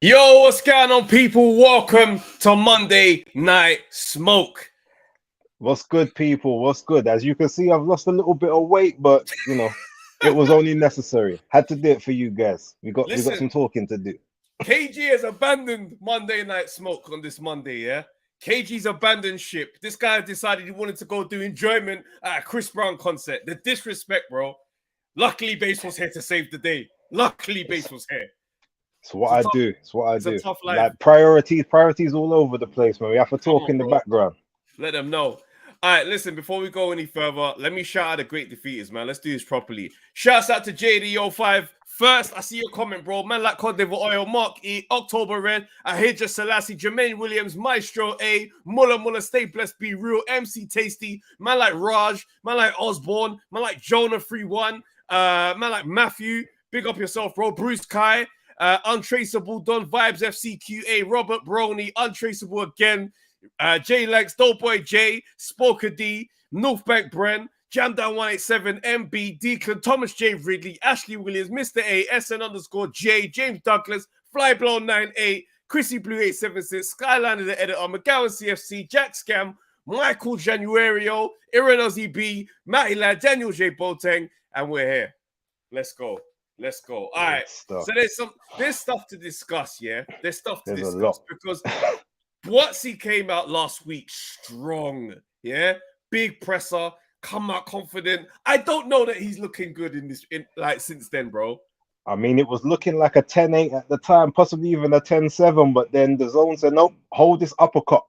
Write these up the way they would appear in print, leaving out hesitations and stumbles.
Yo, what's going on, people? Welcome to Monday Night Smoke. What's good, people? What's good? As you can see, I've lost a little bit of weight, but it was only necessary. Had to do it for you guys. We got some Listen, talking to do. KG has abandoned Monday Night Smoke on this Monday, yeah? KG's abandoned ship. This guy decided he wanted to go do enjoyment at a Chris Brown concert. The disrespect, bro. Luckily, Bass was here to save the day. Luckily, It's, Bass was here. it's what I do. It's what I It's a do. tough life. Like priorities all over the place, man. We have to talk in the background. Let them know. All right, listen, before we go any further, let me shout out the great defeaters, man. Let's do this properly. Shouts out to JD05. First, I see your comment, bro. Man like Cod Liver Oil, Mark E, October Red, Ahidja Selassie, Jermaine Williams, Maestro A, Mulla, Stay Blessed, Be Real, MC Tasty, man like Raj, man like Osborne, man like Jonah 31, man like Matthew, big up yourself, bro. Bruce Kai, Untraceable, Don Vibes, FCQA, Robert Brony, Untraceable again, J Lex, Doughboy J, Spoker D, Northbank Bren, Jam Down 187, MB, Deacon, Thomas J. Ridley, Ashley Williams, Mr. A, SN_J, James Douglas, Flyblown 98, Chrissy Blue 876, Skyline the editor, McGowan CFC, Jack Scam, Michael Januario, Irenozi B, Matty Lad, Daniel J. Boateng, and we're here. Let's go. All right. So there's stuff to discuss, yeah? There's stuff to discuss because Boatsy came out last week strong, yeah? Big presser, come out confident. I don't know that he's looking good since then, bro. I mean, it was looking like a 10-8 at the time, possibly even a 10-7, but then the zone said, nope, hold this uppercut.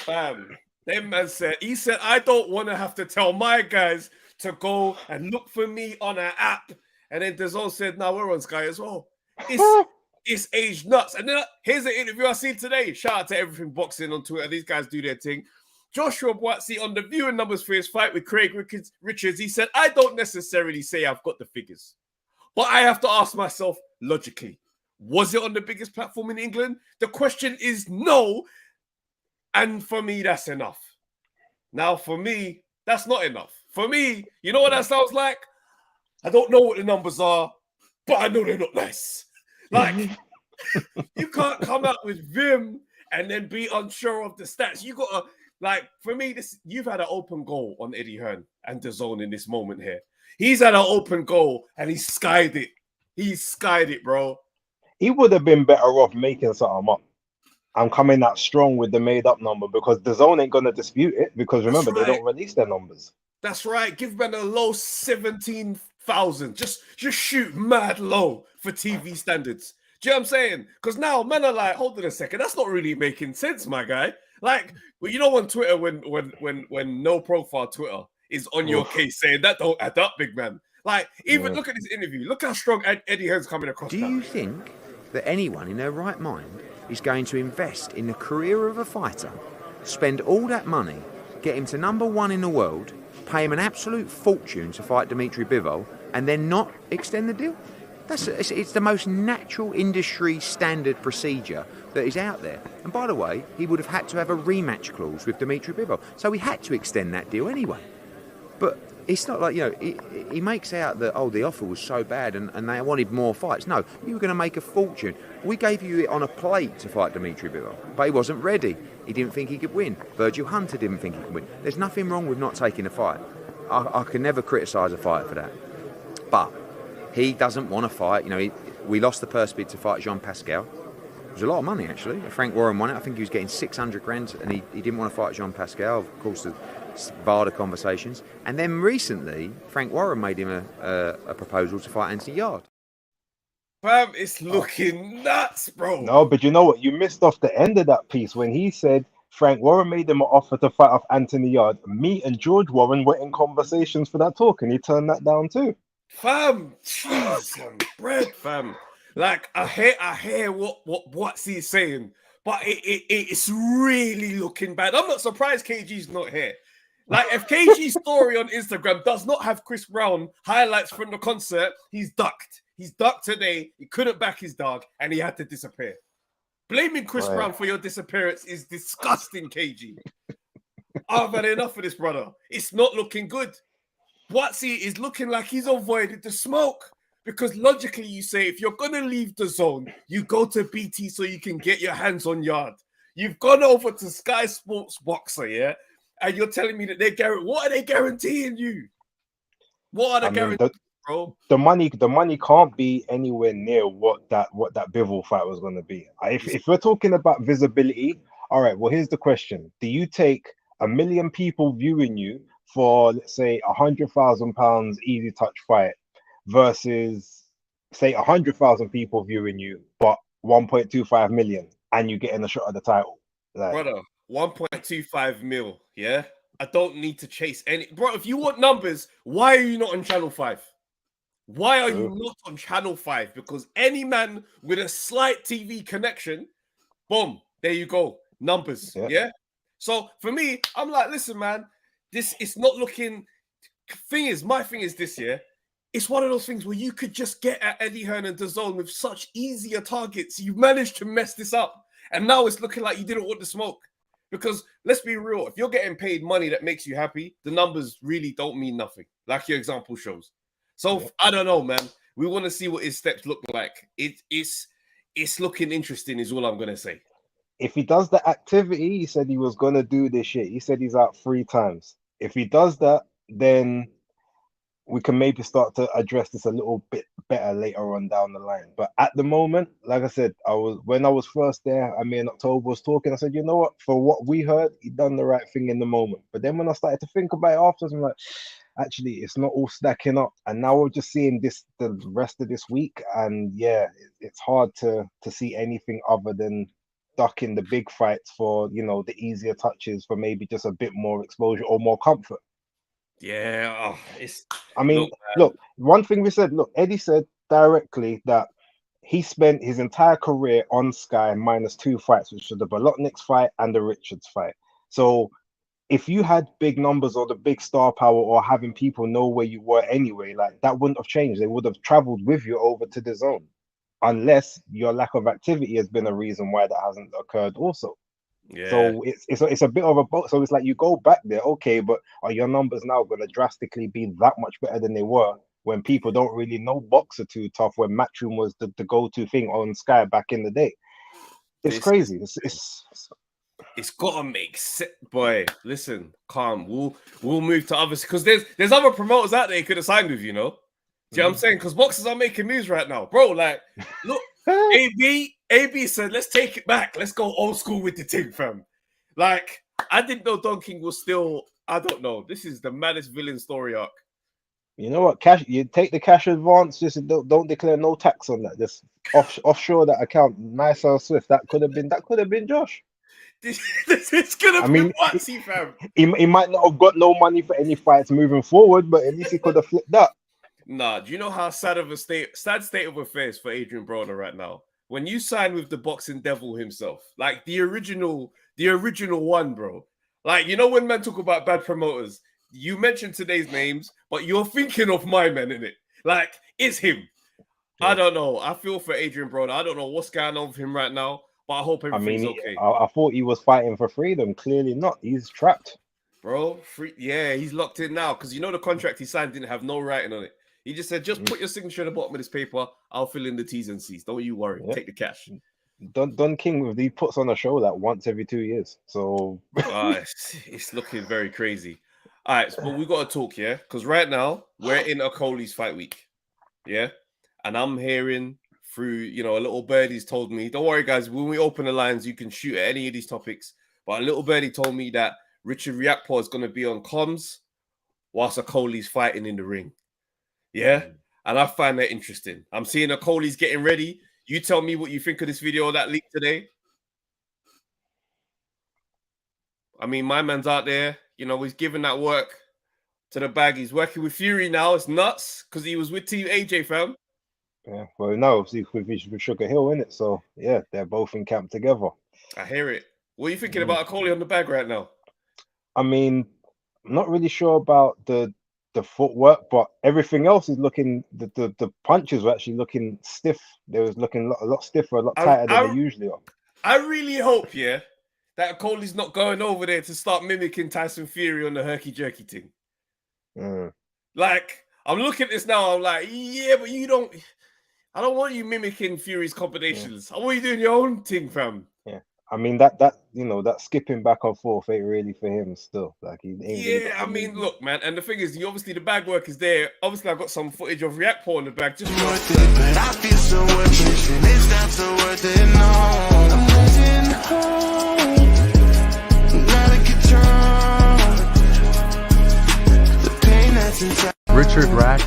Bam. Then man said, I don't want to have to tell my guys to go and look for me on an app. And then DAZN said, no, we're on Sky as well. It's age nuts. And then here's an interview I seen today. Shout out to Everything Boxing on Twitter. These guys do their thing. Joshua Boatsy on the viewing numbers for his fight with Craig Richards. He said, I don't necessarily say I've got the figures, but I have to ask myself logically, was it on the biggest platform in England? The question is no. And for me, that's enough. Now, for me, that's not enough. For me, you know what that sounds like? I don't know what the numbers are, but I know they're not nice. Like, you can't come out with vim and then be unsure of the stats. You got to, like, for me, you've had an open goal on Eddie Hearn and DAZN in this moment here. He's had an open goal and he skied it. He skied it, bro. He would have been better off making something up. I'm coming out strong with the made-up number because DAZN ain't going to dispute it because, remember, they don't release their numbers. That's right. Give man a low 17,000. Just shoot mad low for TV standards. Do you know what I'm saying? Because now men are like, hold on a second, that's not really making sense, my guy. Like, well, you know, on Twitter, when no profile Twitter is on your case saying that don't add up, big man. Like, even look at this interview. Look how strong Eddie Hearn's coming across. Do you think that anyone in their right mind is going to invest in the career of a fighter, spend all that money, get him to #1 in the world, pay him an absolute fortune to fight Dimitri Bivol, and then not extend the deal? It's the most natural industry standard procedure that is out there. And by the way, he would have had to have a rematch clause with Dimitri Bivol, so he had to extend that deal anyway. But it's not like, he makes out that, the offer was so bad and they wanted more fights. No, you were going to make a fortune. We gave you it on a plate to fight Dimitri Bivol, but he wasn't ready. He didn't think he could win. Virgil Hunter didn't think he could win. There's nothing wrong with not taking a fight. I can never criticise a fighter for that. But he doesn't want to fight. We lost the purse bid to fight Jean Pascal. It was a lot of money, actually. Frank Warren won it. I think he was getting 600 grand, and he didn't want to fight Jean Pascal. Of course, the VADA conversations. And then recently, Frank Warren made him a proposal to fight Anthony Yarde. Fam, it's looking nuts, bro. No, but you know what? You missed off the end of that piece when he said Frank Warren made him an offer to fight off Anthony Yarde. Me and George Warren were in conversations for that talk, and he turned that down too. Fam, cheese and bread, fam. Like, I hear what he's saying, but it's really looking bad. I'm not surprised KG's not here. Like, if KG's story on Instagram does not have Chris Brown highlights from the concert, he's ducked. He's ducked today. He couldn't back his dog, and he had to disappear. Blaming Chris Brown for your disappearance is disgusting, KG. I've had enough of this, brother. It's not looking good. Boatsy is looking like he's avoided the smoke Because logically, you say if you're gonna leave the zone, you go to BT so you can get your hands on yard. You've gone over to Sky Sports Boxer, yeah, and you're telling me that what are they guaranteeing you? What are the guarantees, bro? The money can't be anywhere near what that Bivol fight was going to be. If we're talking about visibility, all right. Well, here's the question: do you take 1 million people viewing you for, let's say, £100,000 easy touch fight versus, say, 100,000 people viewing you, but 1.25 million, and you getting a shot at the title? Like, brother, 1.25 mil, yeah? I don't need to chase any. Bro, if you want numbers, why are you not on Channel 5? Why are you not on Channel 5? Because any man with a slight TV connection, boom, there you go. Numbers, yeah? So for me, I'm like, listen, man, this is not looking. My thing is this, yeah? It's one of those things where you could just get at Eddie Hearn and DAZN with such easier targets. You managed to mess this up. And now it's looking like you didn't want the smoke. Because let's be real, if you're getting paid money that makes you happy, the numbers really don't mean nothing, like your example shows. So I don't know, man. We want to see what his steps look like. It's looking interesting, is all I'm gonna say. If he does the activity he said he was gonna do this shit, he said he's out 3 times. If he does that, then we can maybe start to address this a little bit better later on down the line. But at the moment, like I said, when I was first there, I mean, October was talking, I said, you know what, for what we heard, he done the right thing in the moment. But then when I started to think about it afterwards, I'm like, actually, it's not all stacking up. And now we're just seeing the rest of this week. And yeah, it's hard to see anything other than ducking the big fights for, the easier touches, for maybe just a bit more exposure or more comfort. Yeah, look, one thing we said, Eddie said directly that he spent his entire career on Sky minus 2 fights, which are the Bolotniks fight and the Richards fight. So if you had big numbers or the big star power or having people know where you were anyway, like that wouldn't have changed. They would have traveled with you over to the zone, unless your lack of activity has been a reason why that hasn't occurred also. Yeah. So it's a bit of a boat. So it's like you go back there, okay, but are your numbers now going to drastically be that much better than they were when people don't really know boxer too tough, when Matchroom was the go-to thing on Sky back in the day? It's crazy. It's gotta make sense, boy. Listen, calm. We'll move to others because there's other promoters out there you could have signed with, Do you know what I'm saying? Because boxers are making moves right now, bro. Like, look, AB said, let's take it back. Let's go old school with the team, fam. Like, I didn't know Don King was still. I don't know. This is the maddest villain story arc. You know what? Cash. You take the cash advance. Just don't declare no tax on that. Just offshore that account. Nice or swift. That could have been Josh. This is gonna be Watsy, fam. He might not have got no money for any fights moving forward, but at least he could have flipped that. Nah, do you know how sad state of affairs for Adrian Broner right now? When you sign with the boxing devil himself, like the original one, bro. Like, when men talk about bad promoters, you mention today's names, but you're thinking of my man, innit? Like, it's him. Yeah. I don't know. I feel for Adrian Broner. I don't know what's going on with him right now, but I hope everything's okay. I thought he was fighting for freedom. Clearly not. He's trapped. Bro, he's locked in now because the contract he signed didn't have no writing on it. He just said, just put your signature at the bottom of this paper. I'll fill in the T's and C's. Don't you worry. Take the cash. Don King, he puts on a show like once every 2 years. So it's looking very crazy. All right, but we got to talk, yeah? Because right now, we're in Okoli's fight week, yeah? And I'm hearing through, a little birdie's told me, don't worry, guys, when we open the lines, you can shoot at any of these topics. But a little birdie told me that Richard Riakpo is going to be on comms whilst Okoli's fighting in the ring. Yeah, and I find that interesting. I'm seeing Okoli's getting ready. You tell me what you think of this video that leaked today. I mean, my man's out there. He's giving that work to the bag. He's working with Fury now. It's nuts because he was with Team AJ, fam. Yeah, well, no, see, with Sugar Hill, innit? So, yeah, they're both in camp together. I hear it. What are you thinking about Okoli on the bag right now? I mean, I'm not really sure about the footwork, but everything else is looking. The punches were actually looking stiff. They was looking a lot stiffer, a lot tighter than they usually are. I really hope, that Okoli's not going over there to start mimicking Tyson Fury on the herky jerky thing. Like, I'm looking at this now. I'm like, yeah, but you don't. I don't want you mimicking Fury's combinations. I want you doing your own thing, fam. Yeah. I mean that skipping back and forth ain't really for him still. Like he ain't really got Yeah, I the mean, movement. look, man, and the thing is, obviously the bag work is there. Obviously, I've got some footage of React Paul in the bag. Just I feel so worth it. It's not so worth it, no. I'm losing hope. Not a guitar. The pain that's inside. Richard Rack.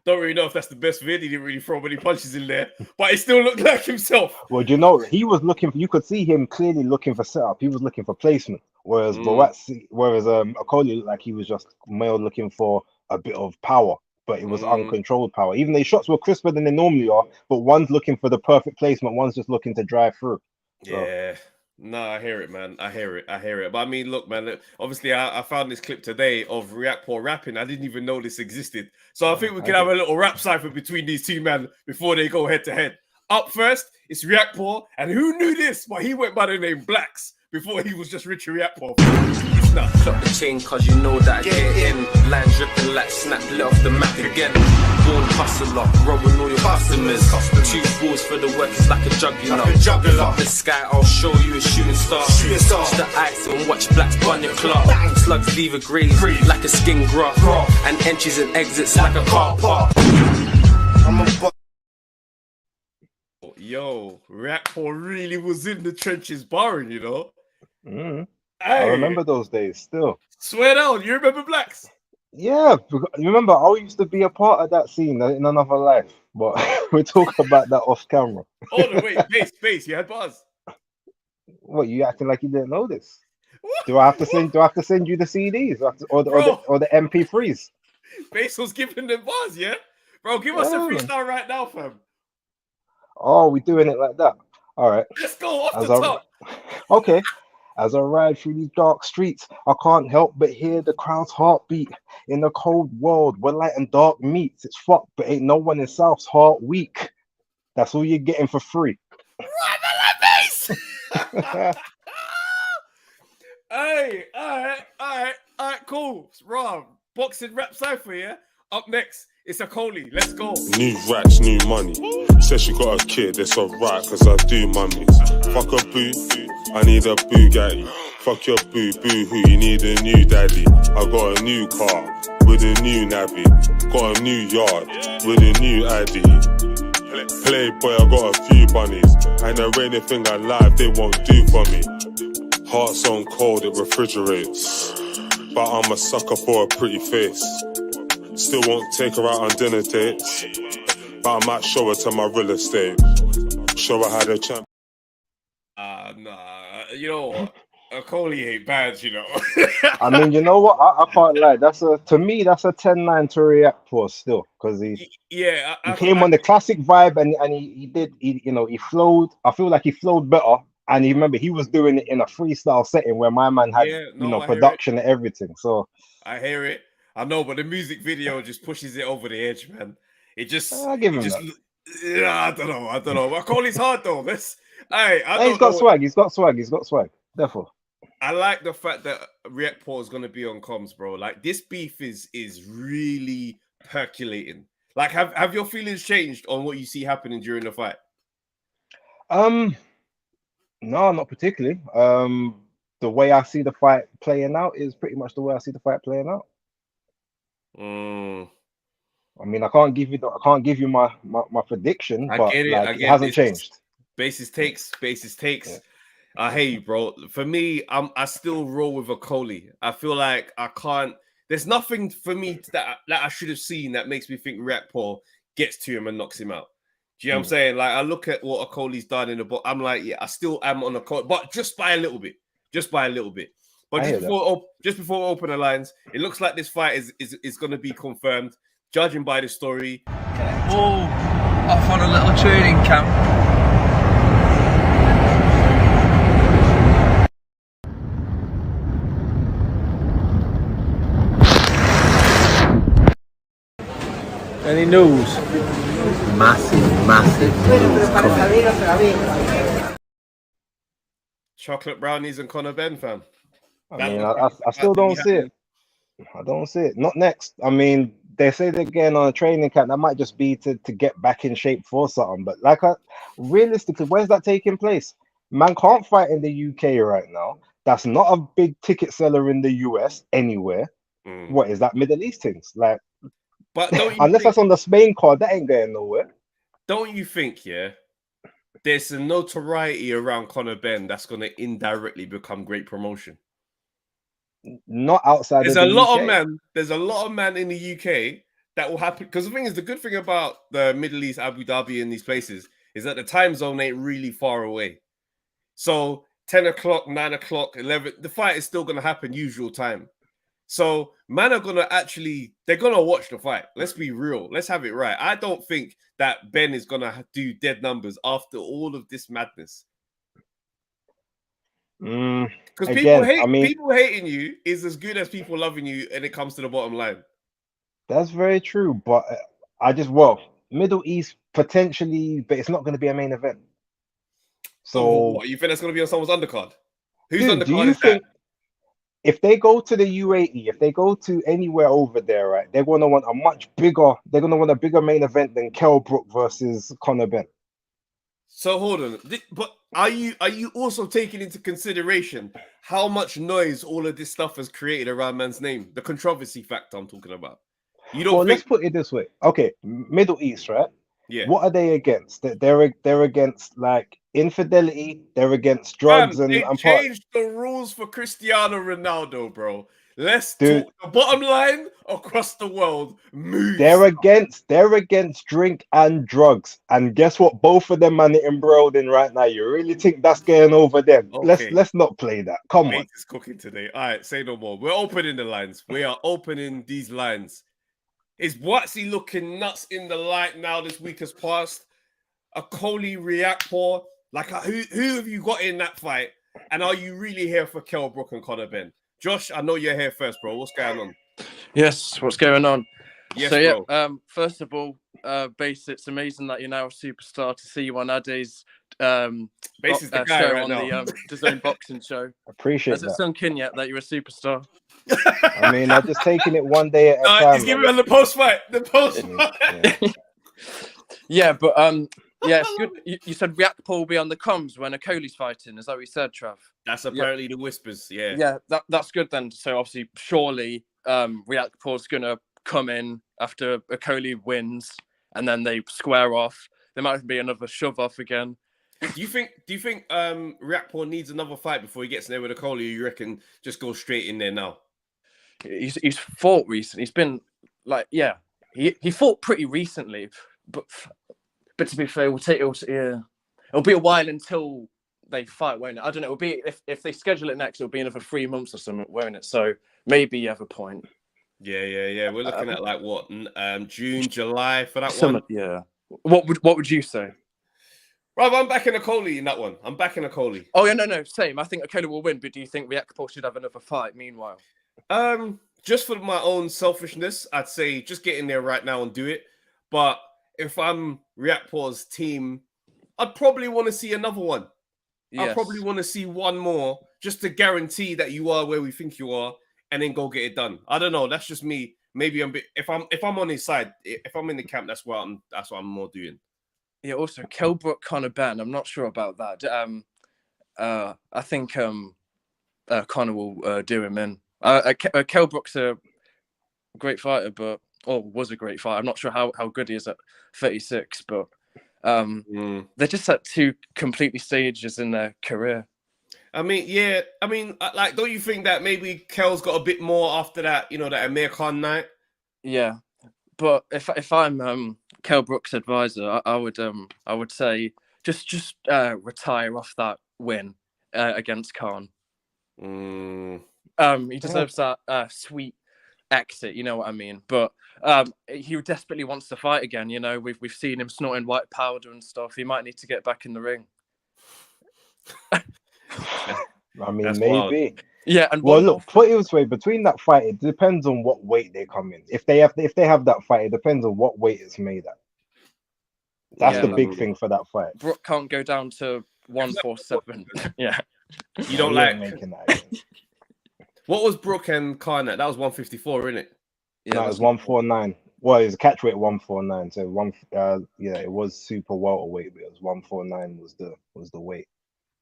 don't really know if that's the best vid. He didn't really throw many punches in there, but it still looked like himself. Well, you know, he was looking for, you could see him clearly looking for setup. He was looking for placement. Whereas Okoli looked like he was just male looking for a bit of power, but it was uncontrolled power. Even though his shots were crisper than they normally are, but one's looking for the perfect placement, one's just looking to drive through. So. Yeah. No, I hear it, man. I hear it. But I mean, look, man, obviously I found this clip today of React Paul rapping. I didn't even know this existed. So I think we can have a little rap cipher between these two men before they go head to head. Up first, it's React Paul. And who knew this? But he went by the name Blacks before he was just Richie React Paul. It's nuts. Drop the chain cause you know that I get in. Line dripping like snap, lit off the map again. Born hustler, robbing all your customers. Two balls for the work, it's like a jugular. Fuck the sky, I'll show you a shooting star. Touch the ice and watch Blacks burn your clock. Slugs leave a graze like a skin graph. And entries and exits like a car park. Yo, React Paul really was in the trenches barring, you know. Hey, I remember those days still. Swear down, you remember Blacks? Yeah, remember I used to be a part of that scene in another life, but we'll talk about that off camera. Oh no, wait, base, you had bars. What, you acting like you didn't know this? Do I have to send you the CDs or the MP3s? Base was giving them bars, yeah? Bro, give us a freestyle right now, fam. Oh, we doing it like that. All right. Let's go off the top. Okay. As I ride through these dark streets, I can't help but hear the crowd's heartbeat. In a cold world where light and dark meets, it's fucked, but ain't no one in South's heart weak. That's all you're getting for free. Hey, all right, cool. Rob, boxing rap cypher, yeah? Up next, it's Okoli. Let's go. New racks, new money. Says she got a kid, that's alright, cause I do mummies. Fuck a boo, I need a Bugatti. Fuck your boo, boo-hoo, you need a new daddy. I got a new car with a new navvy. Got a new yard with a new ID. Playboy, I got a few bunnies. And there ain't anything I like they won't do for me. Heart's on cold, it refrigerates. But I'm a sucker for a pretty face. Still won't take her out on dinner dates. But I might show her to my real estate. Show her how to champ. Nah, you know, Okoli ain't bad, you know. I mean, you know what? I can't lie. To me, that's a 10-9 to React for still, because he came on the classic vibe and he flowed. I feel like he flowed better. And you remember he was doing it in a freestyle setting where my man had production and everything. So I hear it. I know, but the music video just pushes it over the edge, man. It just I give him that. I don't know. Okoli's hard though. He's got swag. He's got swag. Therefore, I like the fact that React Paul is gonna be on comms, bro. Like this beef is really percolating. Like, have your feelings changed on what you see happening during the fight? No, not particularly. The way I see the fight playing out is pretty much the way I see the fight playing out. I mean, I can't give you my prediction, but it hasn't changed. Basis takes. Yeah. I hear you, bro. For me, I still roll with Okoli. I feel like I can't. There's nothing for me that I should have seen that makes me think React Paul gets to him and knocks him out. Do you know what I'm saying? Like, I look at what Okoli's done in the book. I'm like, yeah, I still am on Okoli, but just by a little bit. But just before we open the lines, it looks like this fight is going to be confirmed, judging by the story. Oh, off on a little training camp. Any news? Massive news coming. Chocolate brownies and Conor Ben, fam. I mean, I still don't see it. I don't see it. Not next. I mean, they say they're getting on a training camp. That might just be to get back in shape for something. But realistically, where's that taking place? Man can't fight in the UK right now. That's not a big ticket seller in the US anywhere. What is that Middle East things? Like, but don't you unless think, that's on the Spain card, that ain't going nowhere. don't you think, yeah, there's some notoriety around Conor Ben that's going to indirectly become great promotion? Not outside There's of a the lot UK. of men. There's a lot of men in the UK that will happen, because the thing is, the good thing about the Middle East, Abu Dhabi, and these places is that the time zone ain't really far away. So 10 o'clock, 9 o'clock, 11, the fight is still going to happen usual time. So man are going to they're going to watch the fight. Let's be real. Let's have it right. I don't think that Ben is going to do dead numbers after all of this madness. Because people hating you is as good as people loving you, and it comes to the bottom line. That's very true, but Middle East potentially, but it's not going to be a main event. So, what, you think that's going to be on someone's undercard? Who's dude, undercard? do you think if they go to the UAE, if they go to anywhere over there, right, they're going to want a bigger main event than Kell Brook versus Conor Ben? So hold on, but are you also taking into consideration how much noise all of this stuff has created around man's name? The controversy factor I'm talking about. You don't think... Let's put it this way. Okay, Middle East, right? Yeah. What are they against? They're against like infidelity. They're against drugs they changed the rules for Cristiano Ronaldo, bro. Let's talk the bottom line across the world. Move. They're against drink and drugs. And guess what? Both of them man are embroiled in right now. You really think that's going over them? Okay. Let's not play that. Come on. Is cooking today. All right, say no more. We're opening the lines. We are opening these lines. Is Watsy looking nuts in the light now? This week has passed. A Coley Reactor. Like, who have you got in that fight? And are you really here for Kell Brook and Conor Ben? Josh, I know you're here first, bro. What's going on? Yes, what's going on? Yes, so, bro. First of all, Base, it's amazing that you're now a superstar. To see you on Ade's Base is the guy show right on now. the DAZN boxing show. Appreciate Has that. it sunk in yet that you're a superstar? I mean, I'm just taking it one day at a time. He's giving me on the post fight. The post fight. Yeah, but yeah, it's good. You said Reactpol will be on the comms when Okoli's fighting. Is that what you said, Trav? That's apparently the whispers. Yeah. Yeah, that's good then. So obviously, surely Reactpol's gonna come in after Okoli wins, and then they square off. There might be another shove off again. Do you think Reactpol needs another fight before he gets in there with Okoli? Or you reckon just go straight in there now? He's fought recently. He's been like, yeah, he fought pretty recently, but to be fair, it'll be a while until they fight, won't it? I don't know. It'll be if they schedule it next, it'll be another 3 months or something, won't it? So maybe you have a point. Yeah. We're looking at like what, June, July for that one. Yeah. What would you say? Right, I'm backing Okoli in that one. I'm backing Okoli. Oh yeah, no, same. I think Okoli will win, but do you think Reactpol should have another fight meanwhile? Just for my own selfishness, I'd say just get in there right now and do it. But if I'm Reactpol's team, I'd probably want to see another one. Yes. I probably want to see one more just to guarantee that you are where we think you are, and then go get it done. I don't know. That's just me. Maybe if I'm on his side, if I'm in the camp, that's what I'm more doing. Yeah. Also, Kell Brook, Conor Ben. I'm not sure about that. I think Conor will do him in. Kell Brook's a great fighter, was a great fighter. I'm not sure how good he is at 36, but they're just at two completely stages in their career. I mean, yeah. I mean, like, don't you think that maybe Kell's got a bit more after that? You know, that Amir Khan night. Yeah, but if I'm Kell Brook's advisor, I would say just retire off that win against Khan. He deserves that sweet exit, you know what I mean? But he desperately wants to fight again. You know, we've seen him snorting white powder and stuff. He might need to get back in the ring. I mean, that's maybe. wild. Yeah, and look, put it this way: between that fight, it depends on what weight they come in. If they have that fight, it depends on what weight it's made at. That's the big thing for that fight. Brook can't go down to 147. Yeah, you don't like making that. What was Brook and Khan at? That was 154, isn't it? Yeah, no, it was 149. Well, it's a catch weight 149. So yeah, it was super welterweight, but it was 149 was the weight.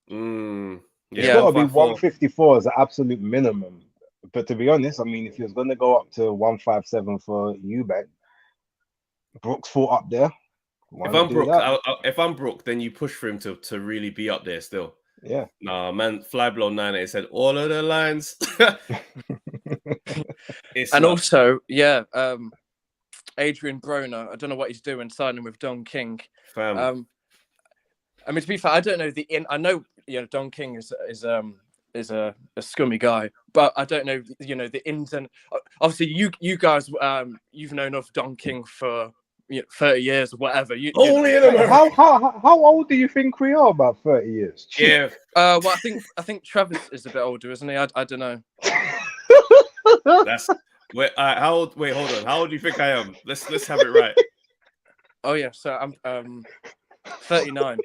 It's Yeah, got to be 154. 154 as an absolute minimum. But to be honest, I mean, if he was going to go up to 157 for Eubank, Brooks fought up there. Why If not I'm do Brook, that? if I'm Brook, then you push for him to really be up there still. Yeah. Nah, man, Flyblow 9 said all of the lines. It's and not. also, yeah, Adrian Broner. I don't know what he's doing signing with Don King. Fam. I mean, to be fair, I don't know I know, Don King is a scummy guy, but I don't know, the ins and obviously you guys, you've known of Don King for 30 years or whatever. Only in America. How old do you think we are? About 30 years. Yeah. Well, I think Travis is a bit older, isn't he? I don't know. That's how old? Wait, hold on. How old do you think I am? Let's have it right. Oh yeah, so I'm 39.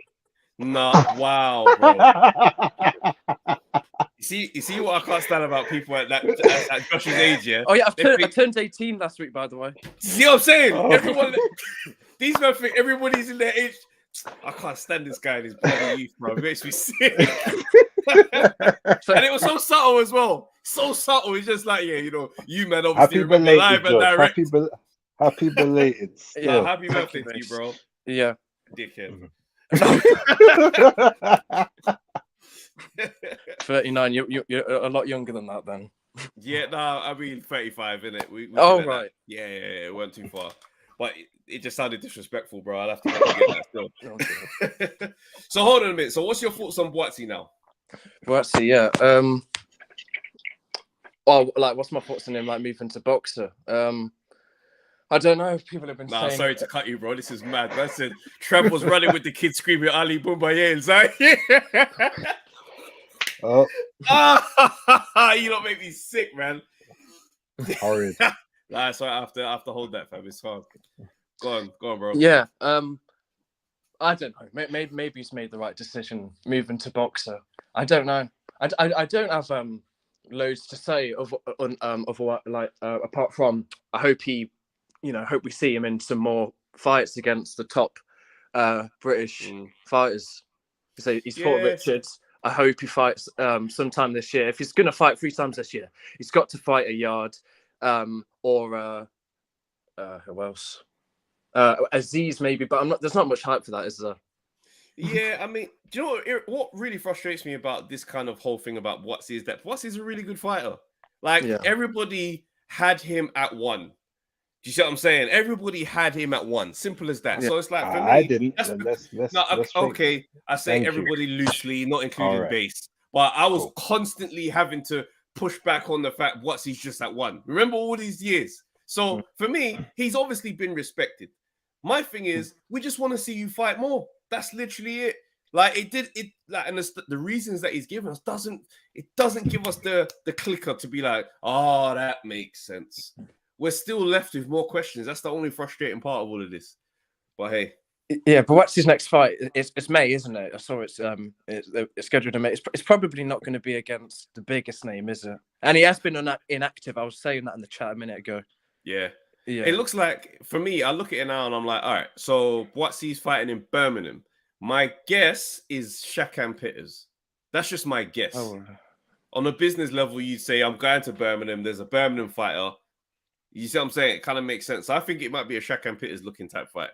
Nah, wow, bro. You see what I can't stand about people at Josh's age, yeah? Oh yeah, I turned 18 last week, by the way. See what I'm saying? Everyone, these men think everybody's in their age. I can't stand this guy in his bloody youth, bro. It makes me sick. And it was so subtle as well. So subtle. It's just like, yeah, you man obviously remember live and direct. Happy belated. Yeah, happy birthday to you, bro. Yeah. Dickhead. 39. You're a lot younger than that, then. Yeah, no, I mean 35, innit? We right. Yeah, it weren't too far. But it just sounded disrespectful, bro. I'll have to get that still. So hold on a minute. So what's your thoughts on Boatsy now? Boatsy, yeah. Well, what's my thoughts on him, moving to boxer? I don't know if people have been saying... sorry to cut you, bro. This is mad. I said Trev was running with the kids screaming Ali Boumbaye. You don't make me sick, man. Horrid. Nah, so I have to hold that, fam. It's hard. Go on, bro. Yeah. I don't know. Maybe he's made the right decision moving to boxer. I don't know. I don't have loads to say of what apart from I hope he, hope we see him in some more fights against the top British fighters. So he's fought Richards. I hope he fights sometime this year. If he's going to fight 3 times this year, he's got to fight a Yard or who else? Aziz maybe, but there's not much hype for that, is there? Yeah, I mean, do you know what really frustrates me about this kind of whole thing about Boatsy is that Boatsy's a really good fighter. Everybody had him at 1. Do you see what I'm saying? Everybody had him at 1. Simple as that. Yeah. So it's like for me, I didn't. Okay. I say everybody loosely, not including base. But I was constantly having to push back on the fact Boatsy's just at 1. Remember all these years. So for me, he's obviously been respected. My thing is, we just want to see you fight more. That's literally it. And the reasons that he's given us doesn't give us the clicker to be like, oh, that makes sense. We're still left with more questions. That's the only frustrating part of all of this. But hey, yeah. But what's his next fight? It's May, isn't it? I saw it's scheduled in May. It's probably not going to be against the biggest name, is it? And he has been inactive. I was saying that in the chat a minute ago. Yeah. It looks like, for me, I look at it now and I'm like, all right, so Boatsy's fighting in Birmingham. My guess is Shakan Pitters. That's just my guess. Oh. On a business level, you'd say, I'm going to Birmingham. There's a Birmingham fighter. You see what I'm saying? It kind of makes sense. So I think it might be a Shakan Pitters looking type fight.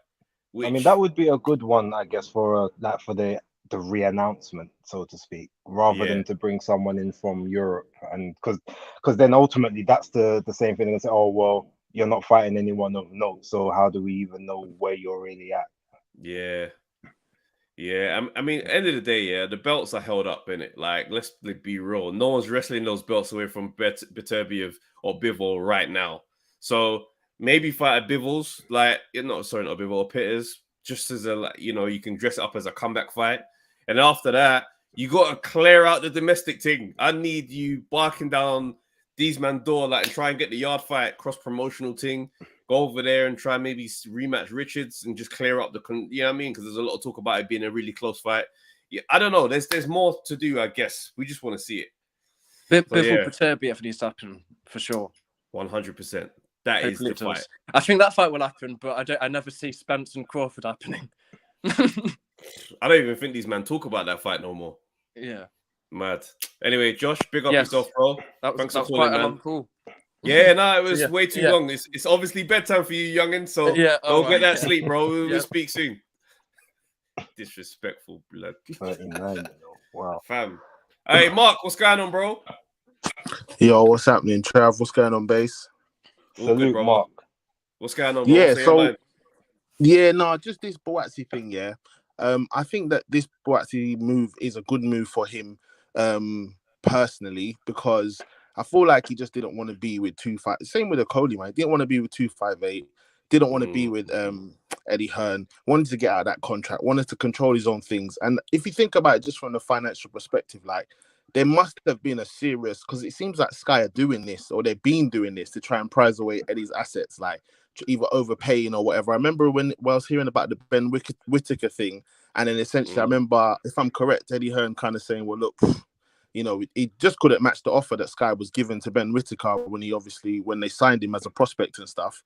I mean, that would be a good one, I guess, for the re-announcement, so to speak, rather than to bring someone in from Europe. And because then ultimately that's the same thing. And say, oh, well, you're not fighting anyone of note, so how do we even know where you're really at? Yeah. I mean, end of the day, the belts are held up, innit? Like, let's be real. No one's wrestling those belts away from Beterbiev or Bivol right now. So maybe fight at Bivol's, not Bivol, or Pitters, just as you can dress it up as a comeback fight. And after that, you got to clear out the domestic thing. I need you barking down these man door and try and get the Yard fight cross-promotional thing. Go over there and try maybe rematch Richards and just clear up you know what I mean? Because there's a lot of talk about it being a really close fight. Yeah, I don't know. There's more to do, I guess. We just want to see it. Bivol Beterbiev needs to happen for sure. 100%. That is Hopefully the it does. fight. I think that fight will happen, but I never see Spence and Crawford happening. I don't even think these men talk about that fight no more. Yeah. Mad. Anyway, Josh, big up Yes. yourself, bro. That Thanks was for calling, quite a man. long call. Yeah, no, it was Yeah, way too yeah. long. It's obviously bedtime for you, youngin. So Yeah, go all get that right. sleep, bro. We'll Yeah. speak soon. Disrespectful, blood. 39, you know. Wow. Fam. Hey, Mark, what's going on, bro? Yo, what's happening, Trav? What's going on, base? All good, Salute, brother. Mark. What's going on, bro? Yeah, Say your so line. yeah, no, just this Boatsy thing, yeah. I think that this Boatsy move is a good move for him, personally, because I feel like he just didn't want to be with 258. Same with the Cody, man. He didn't want to be with 258. Didn't want to be with Eddie Hearn. Wanted to get out of that contract. Wanted to control his own things. And if you think about it just from the financial perspective, like there must have been a serious, because it seems like Sky are doing this, or they've been doing this to try and prize away Eddie's assets, like either overpaying or whatever. I remember when I was hearing about the Ben Whittaker thing, and then essentially I remember, if I'm correct, Eddie Hearn kind of saying, well, look, you know, he just couldn't match the offer that Sky was given to Ben Whittaker when they signed him as a prospect and stuff.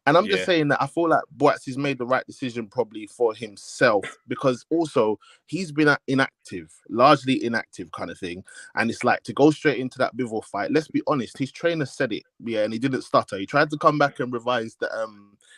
And I'm just saying that I feel like Boatsy's made the right decision probably for himself, because also he's been largely inactive kind of thing. And it's like to go straight into that Bivol fight. Let's be honest, his trainer said it, and he didn't stutter. He tried to come back and revise the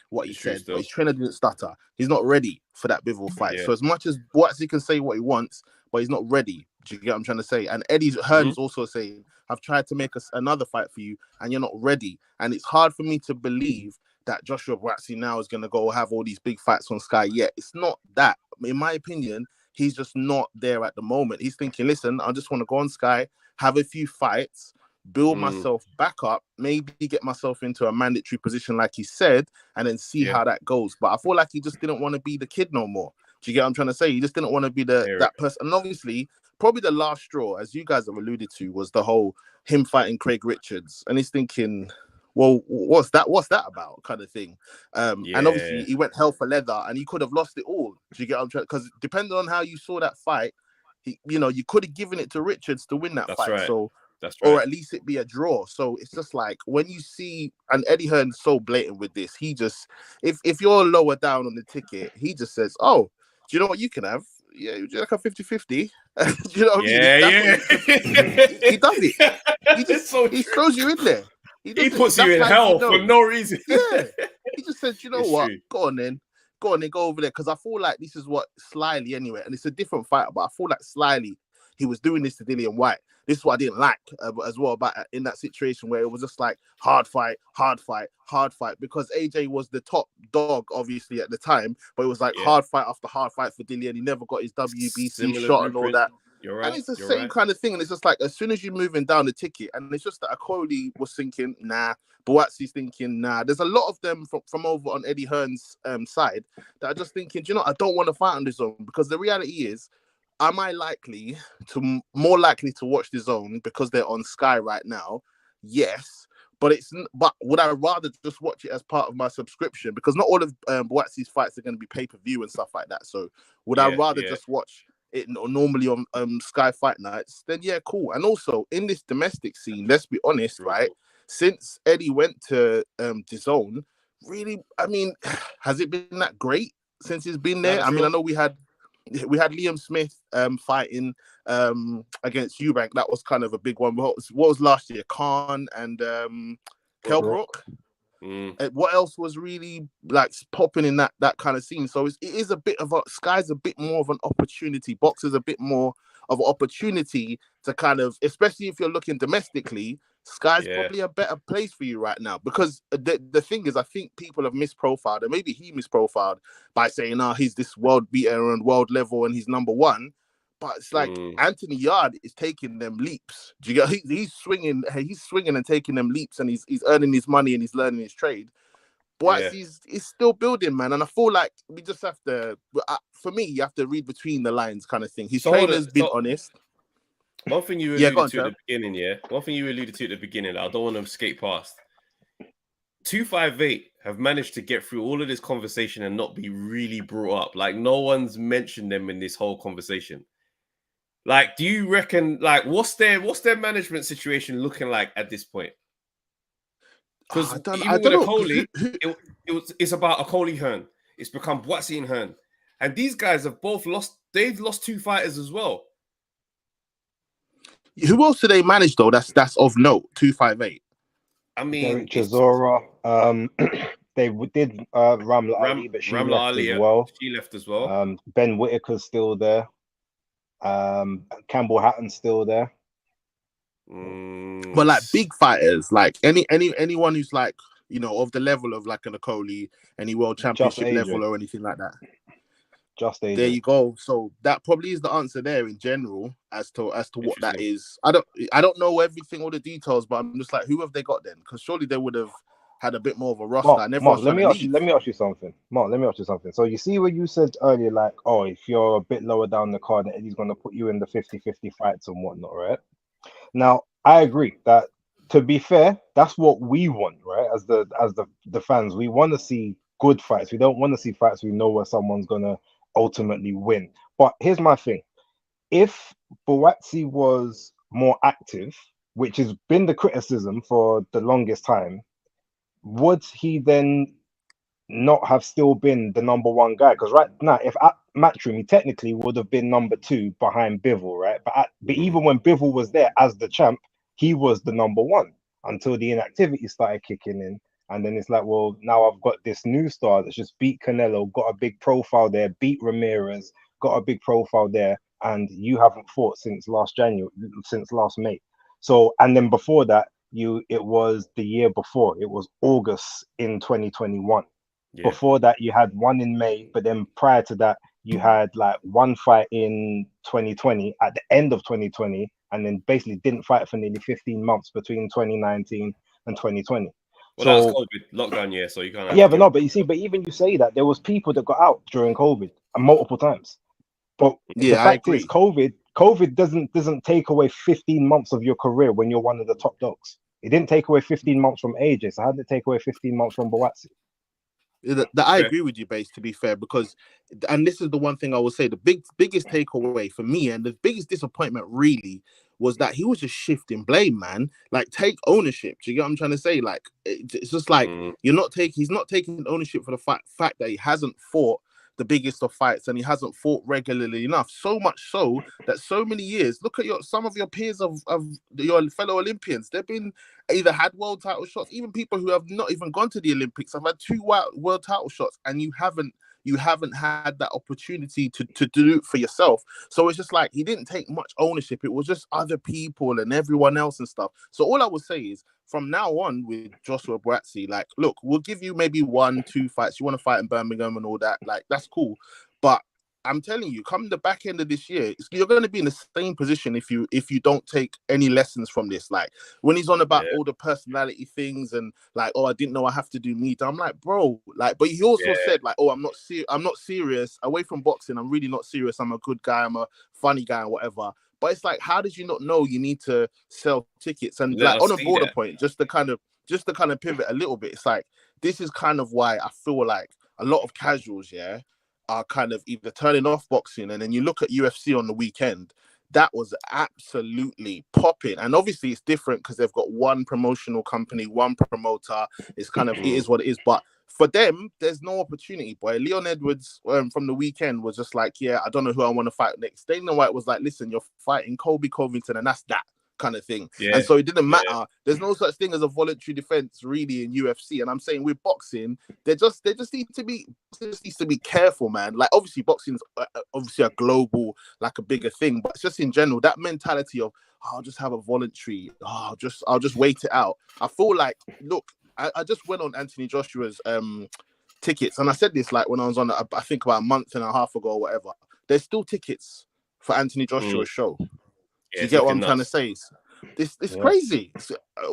what he said, but his trainer didn't stutter. He's not ready for that Bivol fight. Yeah. So as much as Boatsy can say what he wants, but he's not ready. Do you get what I'm trying to say? And Eddie Hearn's also saying, I've tried to make another fight for you and you're not ready. And it's hard for me to believe that Joshua Boatsy now is going to go have all these big fights on Sky. Yeah, it's not that. In my opinion, he's just not there at the moment. He's thinking, listen, I just want to go on Sky, have a few fights, build myself back up, maybe get myself into a mandatory position like he said, and then see how that goes. But I feel like he just didn't want to be the kid no more. Do you get what I'm trying to say? He just didn't want to be that person. And obviously, probably the last straw, as you guys have alluded to, was the whole him fighting Craig Richards. And he's thinking, well, what's that about kind of thing? And obviously he went hell for leather and he could have lost it all. Do you get what I'm trying? Because depending on how you saw that fight, you could have given it to Richards to win that fight. Right. So that's right. Or at least it be a draw. So it's just like when you see, and Eddie Hearn's so blatant with this, he just, if you're lower down on the ticket, he just says, oh, do you know what you can have? Yeah, like a 50-50. Do you know what I mean? He does it. He throws you in there. He puts you in hell for no reason. Yeah. He just says, you know what? True. Go on then, go over there. Because I feel like this is what slyly anyway, and it's a different fight, but I feel like slyly he was doing this to Dillian White. This is what I didn't like as well about in that situation where it was just like hard fight, because AJ was the top dog obviously at the time, but it was like hard fight after hard fight for Dillian. He never got his WBC shot and all that. You're right. And it's the same kind of thing. And it's just like as soon as you're moving down the ticket, and it's just that Cody was thinking, nah, Boatsy's thinking, nah. There's a lot of them from over on Eddie Hearn's side that are just thinking, do you know, I don't want to fight on the zone, because the reality is, am I more likely to watch the zone because they're on Sky right now? Yes, but would I rather just watch it as part of my subscription? Because not all of Boatsy's fights are going to be pay-per-view and stuff like that. So would I rather just watch it normally on Sky Fight Nights? Then yeah, cool. And also in this domestic scene, let's be honest, right? Since Eddie went to DAZN, really, I mean, has it been that great since he's been there? I mean, I know we had Liam Smith fighting against Eubank. That was kind of a big one. What was last year? Khan and Kell Brook. What else was really like popping in that kind of scene? So it is a bit of Sky's a bit more of an opportunity. Boxer's a bit more of an opportunity to kind of, especially if you're looking domestically, Sky's probably a better place for you right now, because the thing is, I think people have misprofiled, and maybe he misprofiled by saying, he's this world beater and world level and he's number one. But it's like Anthony Yard is taking them leaps. Do you get? He's swinging and taking them leaps, and he's earning his money and he's learning his trade. But he's still building, man. And I feel like we just have to, for me, you have to read between the lines kind of thing. His trainer's been honest. One thing you alluded to at the beginning, One thing you alluded to at the beginning, I don't want to escape past. 258 have managed to get through all of this conversation and not be really brought up. Like, no one's mentioned them in this whole conversation. Like, do you reckon, like, what's their management situation looking like at this point? Because I don't even with know. Akoli, it's about Akoli Hearn. It's become Boatsy and Hearn. And these guys have both lost. They've lost 2 fighters as well. Who else do they manage though? That's of note. 258. I mean, Derek Chisora. They did Ramla Ali, but she Ramla left Ali, as well. She left as well. Ben Whitaker's still there. Campbell Hatton's still there. But like big fighters, like anyone who's like, you know, of the level of like an Akoli, any world championship level or anything like that. Just Adrian. There you go. So that probably is the answer there in general as to what that is. I don't know everything, all the details, but I'm just like, who have they got then? Because surely they would have had a bit more of a roster. Mark, let me ask you something. Mark, let me ask you something. So you see what you said earlier, like, oh, if you're a bit lower down the card, Eddie's going to put you in the 50-50 fights and whatnot, right? Now, I agree that, to be fair, that's what we want, right? As the fans, we want to see good fights. We don't want to see fights we know where someone's going to ultimately win. But here's my thing. If Boatsy was more active, which has been the criticism for the longest time, would he then not have still been the number 1 guy? Because right now, if at Matchroom, he technically would have been number 2 behind Bivol, right? But even when Bivol was there as the champ, he was the number 1 until the inactivity started kicking in. And then it's like, well, now I've got this new star that's just beat Canelo, got a big profile there, beat Ramirez, got a big profile there, and you haven't fought since last May. So, and then before that, it was the year before, it was August in 2021. Yeah. Before that, you had one in May, but then prior to that, you had like one fight in 2020 at the end of 2020, and then basically didn't fight for nearly 15 months between 2019 and 2020. Well, that was COVID lockdown year, so you can't. Yeah, but no, but you see, but even you say that there was people that got out during COVID multiple times. But the fact is, COVID doesn't take away 15 months of your career when you're one of the top dogs. It didn't take away 15 months from AJ, so how did it take away 15 months from Boatsy? I agree with you, Base, to be fair, because, and this is the one thing I will say, the biggest takeaway for me and the biggest disappointment really was that he was just shifting blame, man. Like, take ownership. Do you get what I'm trying to say? Like, it's just like he's not taking ownership for the fact that he hasn't fought the biggest of fights and he hasn't fought regularly enough. So much so that so many years, look at some of your peers of your fellow Olympians. They've been either had world title shots, even people who have not even gone to the Olympics have had 2 world title shots, and you haven't had that opportunity to do it for yourself. So it's just like he didn't take much ownership. It was just other people and everyone else and stuff. So all I would say is, from now on with Joshua Boatsy, like, look, we'll give you maybe 1-2 fights. You want to fight in Birmingham and all that, like, that's cool. But I'm telling you, come the back end of this year, you're going to be in the same position if you don't take any lessons from this. Like, when he's on about all the personality things and like, oh, I didn't know I have to do meet. I'm like, bro, like, but he also said like, oh, I'm not serious away from boxing. I'm really not serious. I'm a good guy. I'm a funny guy and whatever. But it's like, how did you not know you need to sell tickets? And like, on a broader point, just to kind of pivot a little bit, it's like, this is kind of why I feel like a lot of casuals, are kind of either turning off boxing, and then you look at UFC on the weekend, that was absolutely popping. And obviously it's different because they've got one promotional company, one promoter. It's kind of, it is what it is. But for them, there's no opportunity, boy. Leon Edwards from the weekend was just like, yeah, I don't know who I want to fight next. Dana White was like, listen, you're fighting Colby Covington, and that's that kind of thing. And so it didn't matter. There's no such thing as a voluntary defense really in UFC. And I'm saying with boxing, they just needs to be careful, man. Like, obviously boxing's obviously a global, like a bigger thing, but it's just in general, that mentality of, oh, I'll just have a voluntary, I'll just wait it out. I feel like, look, I just went on Anthony Joshua's tickets, and I said this like when I was on, I think about a month and a half ago or whatever. There's still tickets for Anthony Joshua's show. Do you get what I'm trying to say? It's crazy.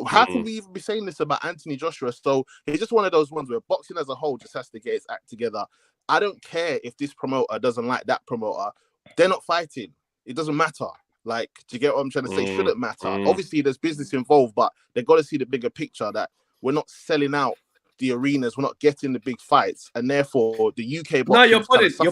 How can we even be saying this about Anthony Joshua? So it's just one of those ones where boxing as a whole just has to get its act together. I don't care if this promoter doesn't like that promoter. They're not fighting. It doesn't matter. Like, do you get what I'm trying to say? It shouldn't matter. Obviously, there's business involved, but they've got to see the bigger picture that we're not selling out the arenas, we're not getting the big fights, and therefore the UK boxing. No, you're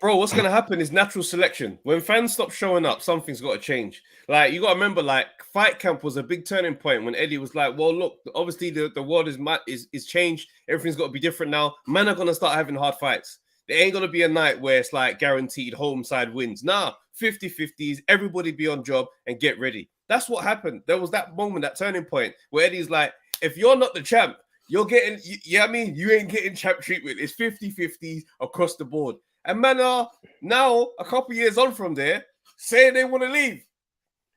Bro, what's gonna happen is natural selection. When fans stop showing up, something's got to change. Like you got to remember, like Fight Camp was a big turning point when Eddie was like, "Well, look, obviously the world is changed. Everything's got to be different now. Men are gonna start having hard fights. There ain't gonna be a night where it's like guaranteed home side wins. Nah, 50-50s. Everybody be on job and get ready." That's what happened. There was that moment, that turning point where Eddie's like, "If you're not the champ, you're getting. Yeah, I mean, you ain't getting champ treatment. It's 50-50s across the board." And man are now, a couple years on from there, saying they want to leave.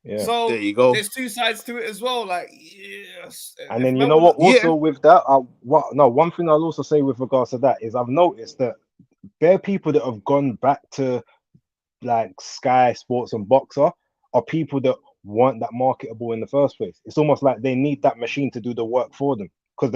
Yeah. So There you go. there's two sides to it as well. Like, yes. And then you know what? Also with that, one thing I'll also say with regards to that is I've noticed that there are people that have gone back to like Sky Sports and Boxer are people that weren't that marketable in the first place. It's almost like they need that machine to do the work for them. Because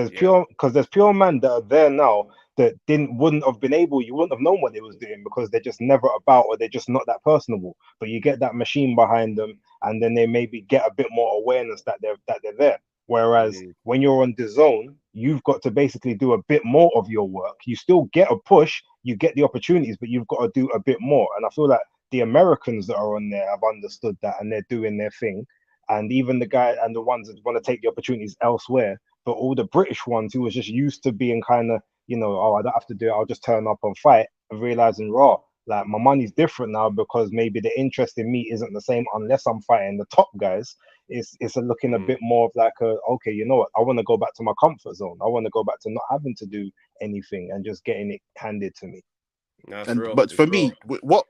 there's pure men that are there now that wouldn't have been able, you wouldn't have known what they was doing because they're just never about, or they're just not that personable. But you get that machine behind them, and then they maybe get a bit more awareness that they're there. Whereas when you're on the zone, you've got to basically do a bit more of your work. You still get a push, you get the opportunities, but you've got to do a bit more. And I feel like the Americans that are on there have understood that, and they're doing their thing. And even the guy and the ones that want to take the opportunities elsewhere, but all the British ones who was just used to being kind of, oh, I don't have to do it, I'll just turn up and fight, and realizing, like my money's different now because maybe the interest in me isn't the same unless I'm fighting the top guys. It's looking a bit more of like okay, you know what? I want to go back to my comfort zone. I want to go back to not having to do anything and just getting it handed to me. But for me, what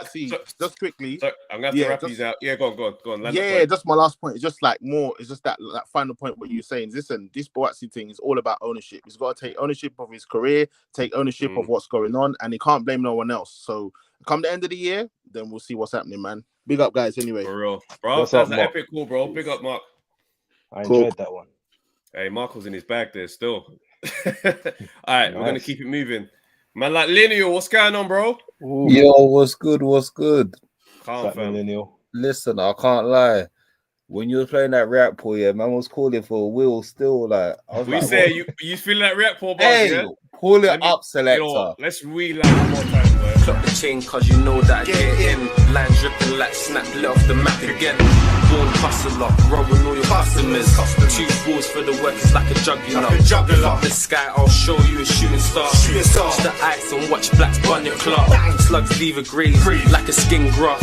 see, just quickly, I'm gonna have to wrap these out. Yeah, go on. Yeah, just my last point. It's just like it's just that final point. What you're saying, listen, this Boatsi thing is all about ownership. He's got to take ownership of his career, take ownership of what's going on, and he can't blame no one else. So come the end of the year, then we'll see what's happening, man. Big up, guys. Anyway, for real, bro. That's an epic call, bro. Big up, Mark. I enjoyed that one. Hey, Mark was in his bag there still. All right, we're gonna keep it moving. Man, like Lineal, what's going on, bro? Ooh. Yo, what's good? Lineal. Listen, I can't lie. When you were playing that React pool, man was calling for a wheel still. Like, I was say you feeling that React pool, boss? Hey, yeah? pull it up, selector. You know, let's reload one more time, bro. Drop the chain, cause you know that I get in. Line dripping like snap, lit off the map again. Born hustler, rolling all your customers. Two balls for the workers like a juggler. Fuck the sky, I'll show you a shooting star. Touch the ice and watch blacks burn your club. Slugs leave a graze like a skin graph.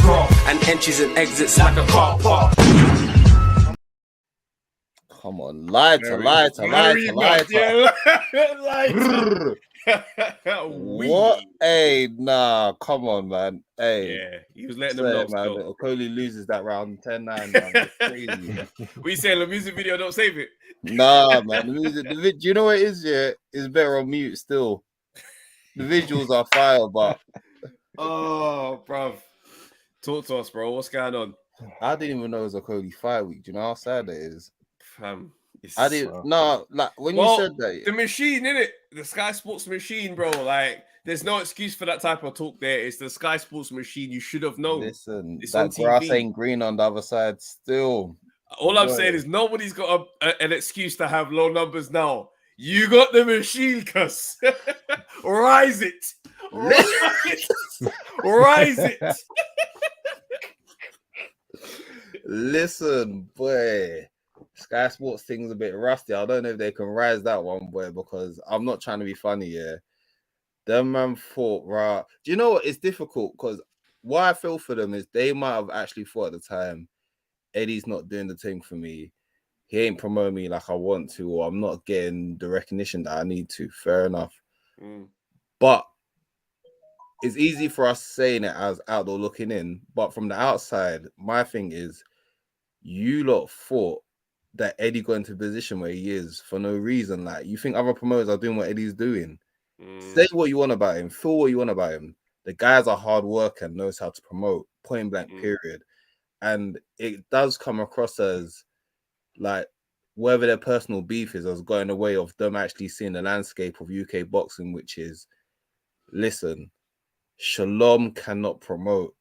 And entries and exits like a car park. Come on, lighter. What? Hey, nah, come on, man. Hey, yeah, he was letting them know. Man, Okoli loses that round 10-9. Man. Crazy. We saying the music video don't save it. Nah, man. Do you know what it is? Yeah, it's better on mute still. The visuals are fire, but bruv, talk to us, bro. What's going on? I didn't even know it was Okoli fight week. Do you know how sad that is? I didn't. No, like when you said that, the machine, innit? The Sky Sports machine, bro. Like, there's no excuse for that type of talk. There, it's the Sky Sports machine. You should have known. Listen, it's that grass ain't green on the other side. Still, all I'm saying is nobody's got an excuse to have low numbers now. You got the machine, cuz. Rise it. Rise it. Listen, boy. Sky Sports thing's a bit rusty. I don't know if they can rise that one, boy, because I'm not trying to be funny, yeah. Them man thought, right. Do you know what? It's difficult because what I feel for them is they might have actually thought at the time, Eddie's not doing the thing for me. He ain't promoting me like I want to, or I'm not getting the recognition that I need to. Fair enough. But it's easy for us saying it as outdoor looking in. But from the outside, my thing is, you lot thought that Eddie got into a position where he is for no reason. Like, you think other promoters are doing what Eddie's doing? Say what you want about him, feel what you want about him. The guy's a hard worker and knows how to promote, point blank, period. And it does come across as like whether their personal beef is has got in the way of them actually seeing the landscape of UK boxing, which is, listen, Shalom cannot promote.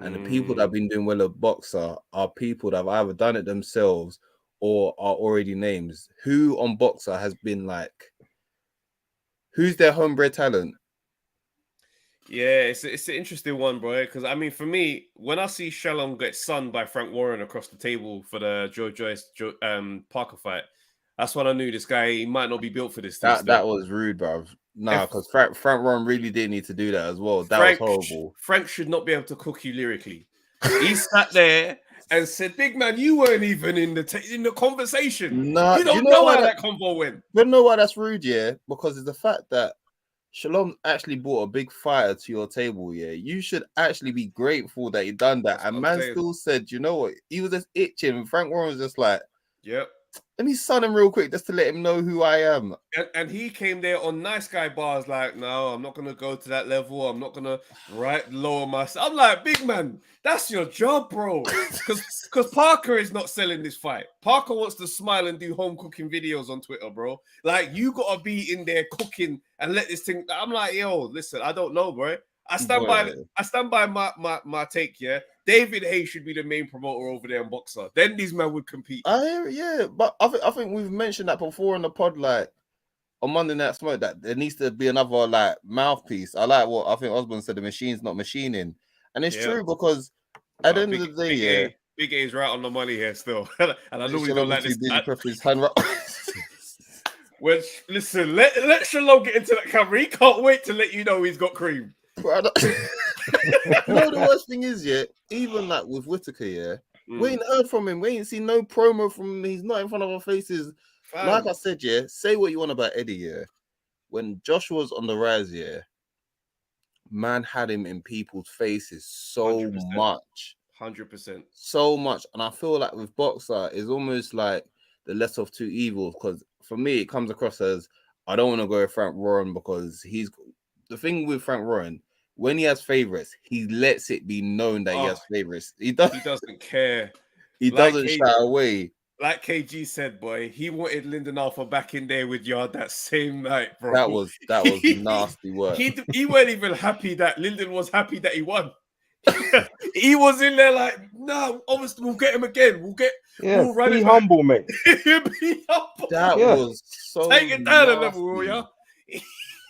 And the people that have been doing well at boxer are people that have either done it themselves or are already names. Who on boxer has been like, who's their homebred talent? Yeah, it's an interesting one, bro. Because I mean, for me, when I see Shalom get sunned by Frank Warren across the table for the Joe Joyce Parker fight, that's when I knew this guy he might not be built for this thing. That was rude, bruv. Nah, because Frank Ron really did need to do that as well. That was horrible. Frank should not be able to cook you lyrically. He sat there and said, "Big man, you weren't even in the conversation. Nah, you don't know how that convo went." You know why that's rude, yeah? Because it's the fact that Shalom actually brought a big fighter to your table, yeah. You should actually be grateful that he done that. And man still said, you know what? He was just itching. Frank Warren was just like, yep. Let me son him real quick just to let him know who I am. And he came there on nice guy bars, like, no, I'm not gonna go to that level. I'm not gonna lower myself. I'm like, big man, that's your job, bro. Because Parker is not selling this fight. Parker wants to smile and do home cooking videos on Twitter, bro. Like, you gotta be in there cooking and let this thing. I'm like, yo, listen, I don't know, bro. I stand by my take, yeah. David Hayes should be the main promoter over there in Boxer. Then these men would compete. Yeah, but I think we've mentioned that before in the pod, like on Monday Night Smoke, that there needs to be another like mouthpiece. I like what I think Osborne said: the machine's not machining, and it's true because at the end of the day, Big A's right on the money here still, and I normally don't like this. Well, listen, let Shalom get into that camera. He can't wait to let you know he's got cream. You know the worst thing is, yeah, even like with Whitaker, yeah, we ain't heard from him. We ain't seen no promo from him. He's not in front of our faces. Like I said, yeah, say what you want about Eddie, yeah. When Josh was on the rise, yeah, man had him in people's faces so 100%. much. 100%. So much. And I feel like with Boxer, it's almost like the less of two evils. Because for me, it comes across as I don't want to go with Frank Warren because he's the thing with Frank Warren. When he has favorites, he lets it be known that he has favorites. He doesn't care. He doesn't shy away. Like KG said, boy, he wanted Lyndon Alpha back in there with Yard that same night, bro. That was nasty work. He weren't even happy that Lyndon was happy that he won. He was in there like, no, obviously we'll get him again. We'll run be it humble, mate. Be humble. That was so take it down nasty. a level, will ya?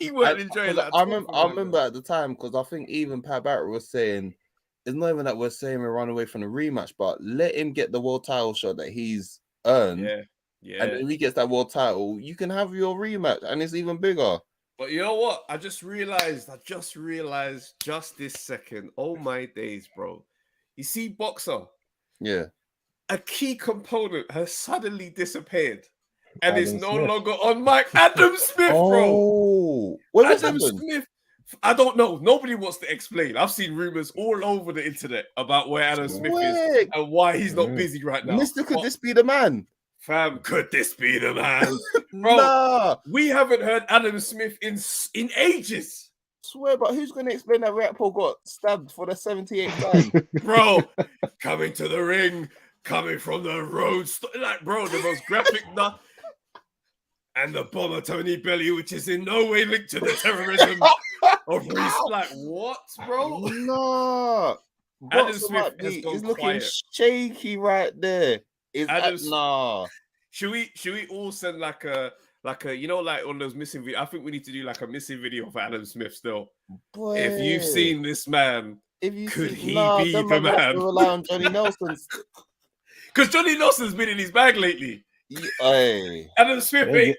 He weren't enjoying that. I remember at the time because I think even Pat Barrett was saying it's not even that we're saying we run away from the rematch, but let him get the world title shot that he's earned. Yeah. And if he gets that world title, you can have your rematch, and it's even bigger. But you know what? I just realized just this second. Oh my days, bro. You see, Boxer. Yeah. A key component has suddenly disappeared. And it's no longer on mic. Adam Smith, bro. Adam Smith. I don't know. Nobody wants to explain. I've seen rumors all over the internet about where Adam Smith is and why he's not busy right now. Mister, could this be the man? Fam, could this be the man? Bro, we haven't heard Adam Smith in ages. Swear, but who's going to explain that Rappo got stabbed for the 78th time? Bro, coming to the ring, coming from the road. Like, bro, the most graphic nut. And the bomber Tony Belly, which is in no way linked to the terrorism of Reese. Like, what, bro? No. Adam Smith he's looking quiet. Shaky right there. Should we all send like a you know, like on those missing videos? I think we need to do like a missing video for Adam Smith still. Boy. If you've seen this man, could he be the man? Rely on Johnny Nelson. Because Johnny Nelson's been in his bag lately. Adam Smith,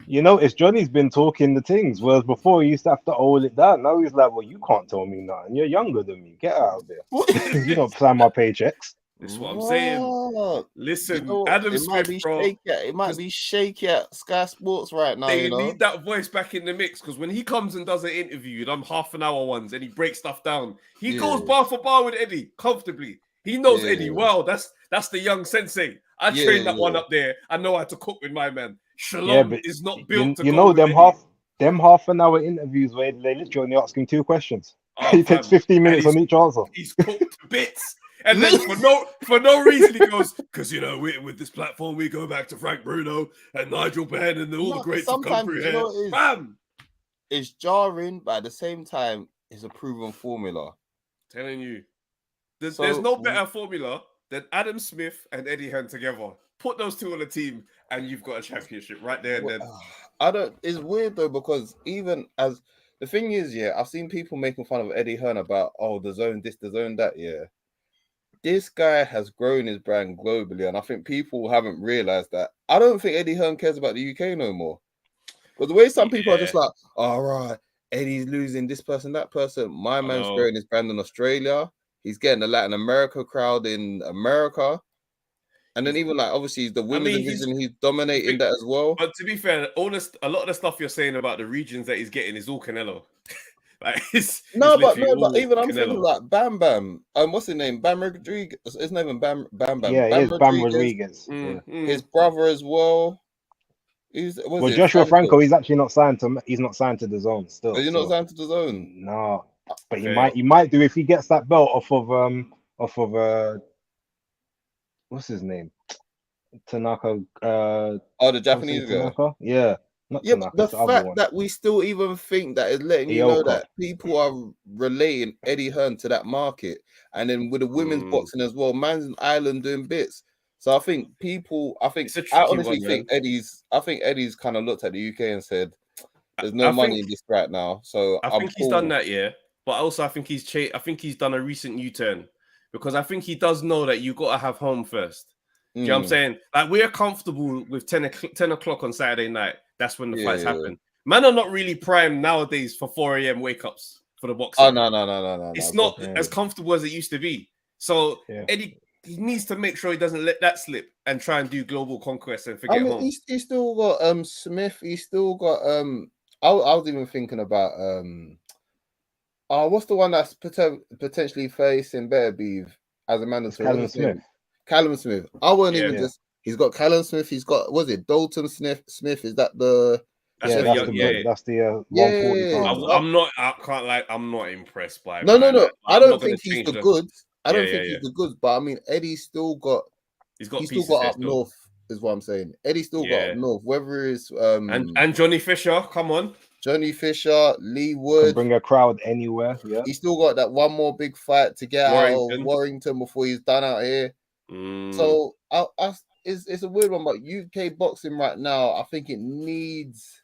you know, it's Johnny's been talking the things, whereas before he used to have to hold it down. Now he's like, well, you can't tell me nothing. You're younger than me. Get out of there. You don't plan my paychecks. That's what I'm saying. Listen, you know, Adam Smith, bro. It might be shaky at Sky Sports right now. They need that voice back in the mix because when he comes and does an interview, them half-an-hour ones, and he breaks stuff down, he goes bar for bar with Eddie comfortably. He knows Eddie well. That's the young sensei. I trained that one up there. I know how to cook with my man. Shalom is not built to you go know with them half an hour interviews where they literally only ask him 2 questions. He takes 15 minutes on each answer. He's cooked to bits. And then for no reason he goes, because you know, with this platform we go back to Frank Bruno and Nigel Benn and all the greats have come through here. Bam! It's jarring, but at the same time, it's a proven formula. Telling you. There's no better formula than Adam Smith and Eddie Hearn together. Put those two on a team and you've got a championship right there and then. It's weird though, because even as The thing is, yeah, I've seen people making fun of Eddie Hearn about, oh, the zone this, the zone that, yeah. This guy has grown his brand globally, and I think people haven't realized that. I don't think Eddie Hearn cares about the UK no more. Because the way some people are just like, all right, Eddie's losing this person, that person. My man's growing his brand in Australia. He's getting the Latin America crowd in America. And then even like obviously the women's division, he's dominating that as well. But to be fair, a lot of the stuff you're saying about the regions that he's getting is all Canelo. Like but even I'm thinking like Bam Bam. What's his name? Bam Rodriguez. His name is Bam Bam. Yeah, it is Bam Rodriguez. His brother as well. Joshua Franco, he's actually not signed to. He's not signed to the zone still. Are you not signed to the zone? No, but he might do if he gets that belt off of what's his name? Tanaka. The Japanese guy. Tanaka? Yeah. Not yeah, Tanaka, but the fact that we still even think that is letting you know that people are relating Eddie Hearn to that market, and then with the women's boxing as well, man's in Ireland doing bits. So I think I honestly think Eddie's kind of looked at the UK and said, "There's no money in this right now." So I think he's done that, yeah. But also I think he's done a recent U-turn because I think he does know that you got to have home first. Do you know what I'm saying? Like we're comfortable with 10 o'clock on Saturday night. That's when the fights happen. Man are not really primed nowadays for 4 a.m. wake ups for the boxing. Oh no. It's not as comfortable as it used to be. So Eddie, he needs to make sure he doesn't let that slip and try and do global conquest and forget home. He's still got Smith. He's still got I was even thinking about what's the one that's potentially facing Better Beef as a mandatory? Callum Smith. I won't even just. He's got Callum Smith. He's got Dalton Smith. Is that the? That's the 140 pounds. I'm not impressed by. No. I don't think he's the goods. I don't think he's the goods. But I mean, Eddie's still got. He's still got up north. Is what I'm saying. Eddie's still got up north. Whether it's and Johnny Fisher, come on. Johnny Fisher, Lee Wood. Can bring a crowd anywhere. Yeah. He's still got that one more big fight to get out of Warrington before he's done out here. So it's a weird one, but UK boxing right now, I think it needs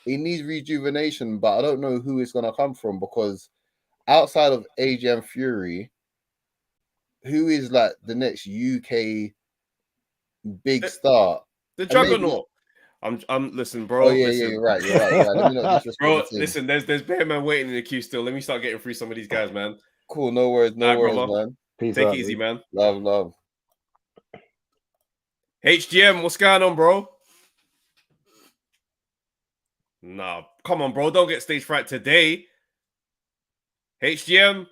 rejuvenation, but I don't know who it's gonna come from because outside of AJ and Fury, who is like the next UK big star? The Juggernaut. Listen, bro. You're right. Let me not bro, listen, there's bear man waiting in the queue still. Let me start getting through some of these guys, man. Cool, no worries, man. Peace Take out, it easy, man. Love. HGM, what's going on, bro? Nah, come on, bro. Don't get stage fright today. HGM.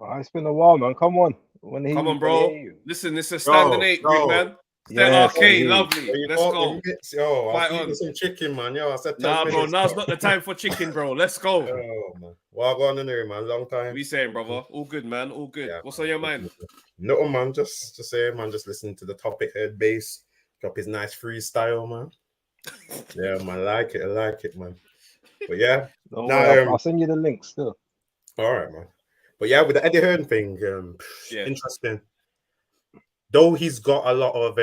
It's been a while, man. Come on. Come on, bro. Listen, this is a standing 8, big man. Okay, lovely. Let's go. Yo, I was some chicken, man. Yo, I said, nah, bro. Now's not the time for chicken, bro. Let's go. Oh, man. Well, go on in there, man. Long time. What you saying, brother? All good, man. All good. Yeah, what's on your mind? No, man. Just saying, man. Just listening to the topic head bass. Drop his nice freestyle, man. Yeah, man. I like it, man. But yeah. I'll send you the link still. All right, man. But yeah, with the Eddie Hearn thing, interesting. Though he's got a lot of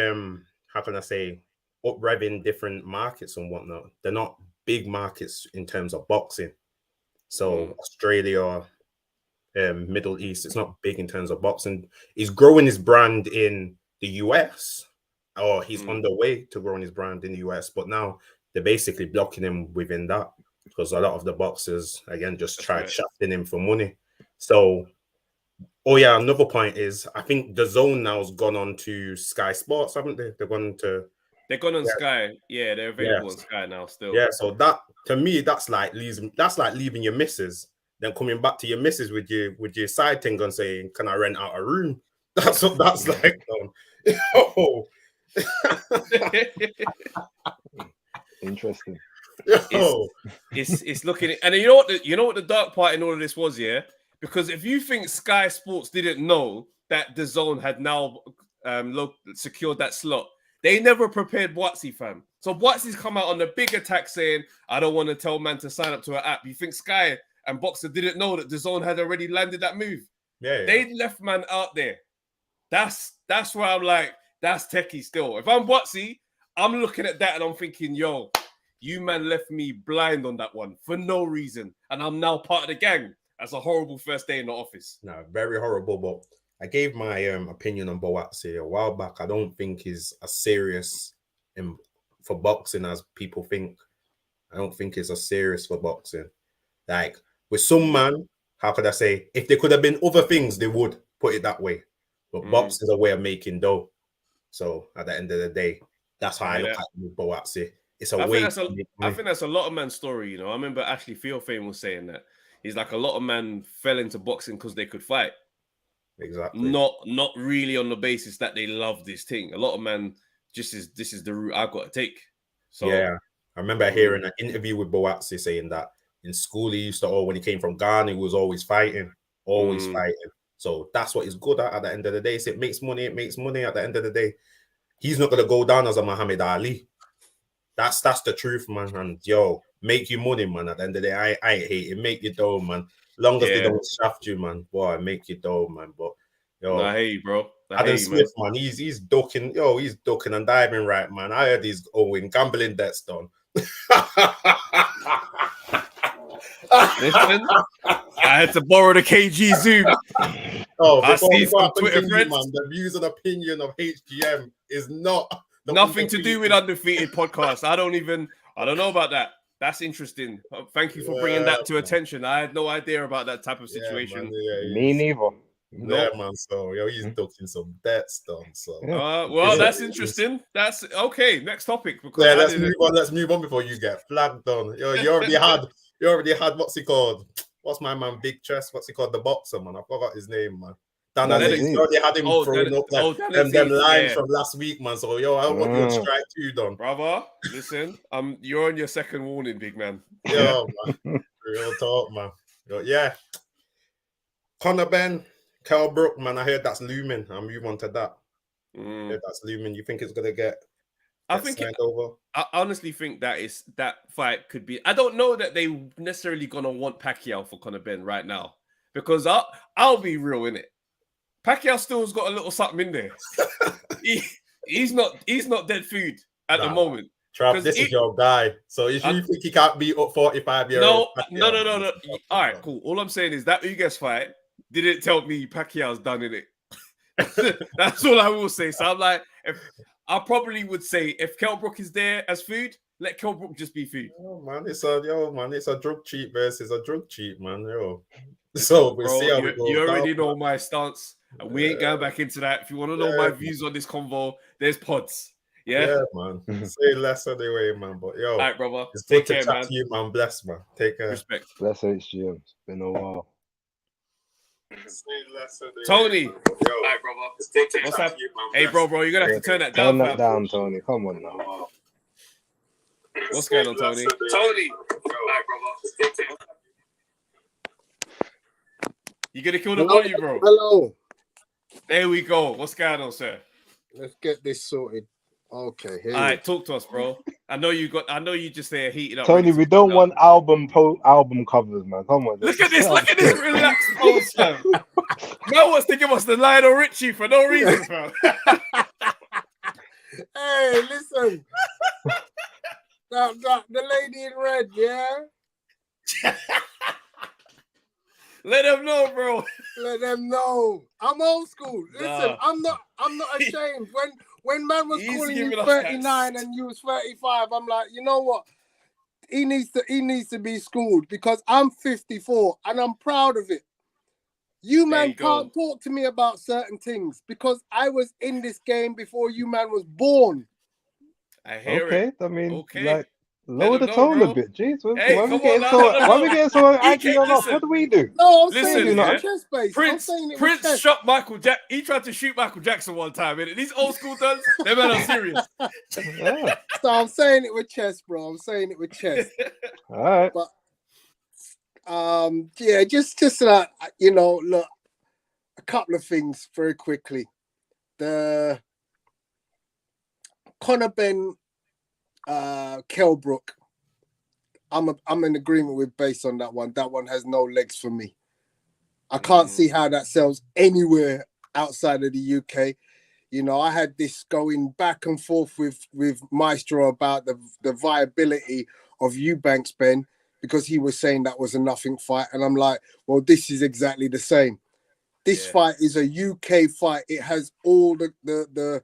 how can I say, up-revving different markets and whatnot. They're not big markets in terms of boxing. So Australia, Middle East, it's not big in terms of boxing. He's growing his brand in the US, or he's on the way to growing his brand in the US. But now they're basically blocking him within that because a lot of the boxers again just tried shafting him for money. So. Oh yeah, another point is I think the Zone now has gone on to Sky Sports, haven't they? They're gone on Sky. Yeah, they're available on Sky now still. Yeah, so that to me that's like leaving your missus, then coming back to your missus with your side thing and saying, "Can I rent out a room?" That's what that's like. Interesting. It's looking, and you know what the dark part in all of this was, yeah. Because if you think Sky Sports didn't know that the Zone had now secured that slot, they never prepared Watsy, fam. So Watsy's come out on the big attack saying, I don't want to tell man to sign up to an app. You think Sky and Boxer didn't know that the Zone had already landed that move? Yeah. They left man out there. That's where I'm like, that's techie still. If I'm Watsy, I'm looking at that and I'm thinking, yo, You man left me blind on that one for no reason, and I'm now part of the gang. That's a horrible first day in the office. No, very horrible. But I gave my opinion on Boatsi a while back. I don't think he's as serious for boxing as people think. I don't think it's as serious for boxing. Like with some man, how could I say? If there could have been other things, they would put it that way. But boxing is a way of making dough. So at the end of the day, that's how I look at it with Boatsi. It's a way. I think that's a lot of man's story. You know, I remember Ashley Theophane was saying that he's like a lot of men fell into boxing because they could fight. Exactly. Not really on the basis that they love this thing. A lot of men this is the route I've got to take. So yeah, I remember hearing an interview with Boatsi saying that in school he used to, when he came from Ghana, he was always fighting. So that's what he's good at the end of the day. So it makes money at the end of the day. He's not gonna go down as a Muhammad Ali. That's the truth, man. And make you money, man. At the end of the day, I hate it. Make you dough, man. Long as they don't shaft you, man. Boy, make you dough, man. But I hate you, bro. Adam Smith, man. He's ducking, he's ducking and diving right, man. I heard he's owing gambling debts done. Listen, I had to borrow the KG Zoom. I see some Twitter friends. Man, the views and opinion of HGM is nothing to do with Undefeated Podcast. I don't know about that. That's interesting. Thank you for bringing that to attention. I had no idea about that type of situation. Me neither. Yeah, man. So he's ducking some debts done. So that's interesting. That's okay. Next topic. Because let's move on before you get flagged on. You already had what's he called? What's my man? Big Chest. What's he called? The boxer, man. I forgot his name, man. Dan Aziz. You already had him throwing up them lines from last week, man. So I want you on strike too, done. Brother, listen, you're on your second warning, big man. Yeah, man. Real talk, man. Yeah. Conor Ben, Kell Brook, man. I heard that's looming. I'll move on to that. I heard that's looming. You think it's gonna get over? I honestly think that fight could be. I don't know that they necessarily gonna want Pacquiao for Conor Ben right now, because I'll be real in it. Pacquiao still's got a little something in there. he's not dead food at the moment. Trav, this is your guy. So if you think he can't beat up 45-year-old, no. All right, cool. All I'm saying is that Ugas fight didn't tell me Pacquiao's done in it. That's all I will say. So I'm like, I probably would say if Kell Brook is there as food, let Kell Brook just be food. It's a drug cheat versus a drug cheat, man. So we'll see how it goes. You already know my stance. And we ain't going back into that. If you want to know my views on this convo, there's pods. Yeah, man. Say less anyway, man. But all right, brother. It's good to chat to you, man. Bless, man. Take care. Respect. Bless HGM. It's been a while. Tony. All right, brother. What's up? Hey, bro, you're gonna have to turn that down. Turn that down, Tony. Come on now. What's going on, Tony? Tony. All right, brother. You gonna kill the volume, bro? Hello. There we go. What's going on, sir? Let's get this sorted. Okay. All right, talk to us, bro. I know you just there heated up. Tony, we don't want album covers, man. Come on. Look at this relaxed post, man. No one's to give us the Lionel Richie for no reason, bro. Hey, listen. the lady in red, yeah? Let them know, bro. Let them know. I'm old school. Listen, I'm not ashamed. When man was calling you 39 and you was 35, I'm like, you know what? He needs to be schooled, because I'm 54 and I'm proud of it. You man can't talk to me about certain things because I was in this game before you man was born. I hear it. I mean, okay. Lower the tone a bit, jeez. Why are we getting so angry on us? What do we do? No, I'm saying chest-based. Prince shot Michael Jackson. He tried to shoot Michael Jackson one time. Innit? These old school duns, they man are serious. Yeah. So I'm saying it with chest, bro. I'm saying it with chest. All right. But just look, a couple of things very quickly. The Conor Ben, Kell Brook, I'm in agreement with based on that one. That one has no legs for me. I can't see how that sells anywhere outside of the UK. You know, I had this going back and forth with Maestro about the viability of Eubanks, Ben, because he was saying that was a nothing fight. And I'm like, well, this is exactly the same. This fight is a UK fight. It has all the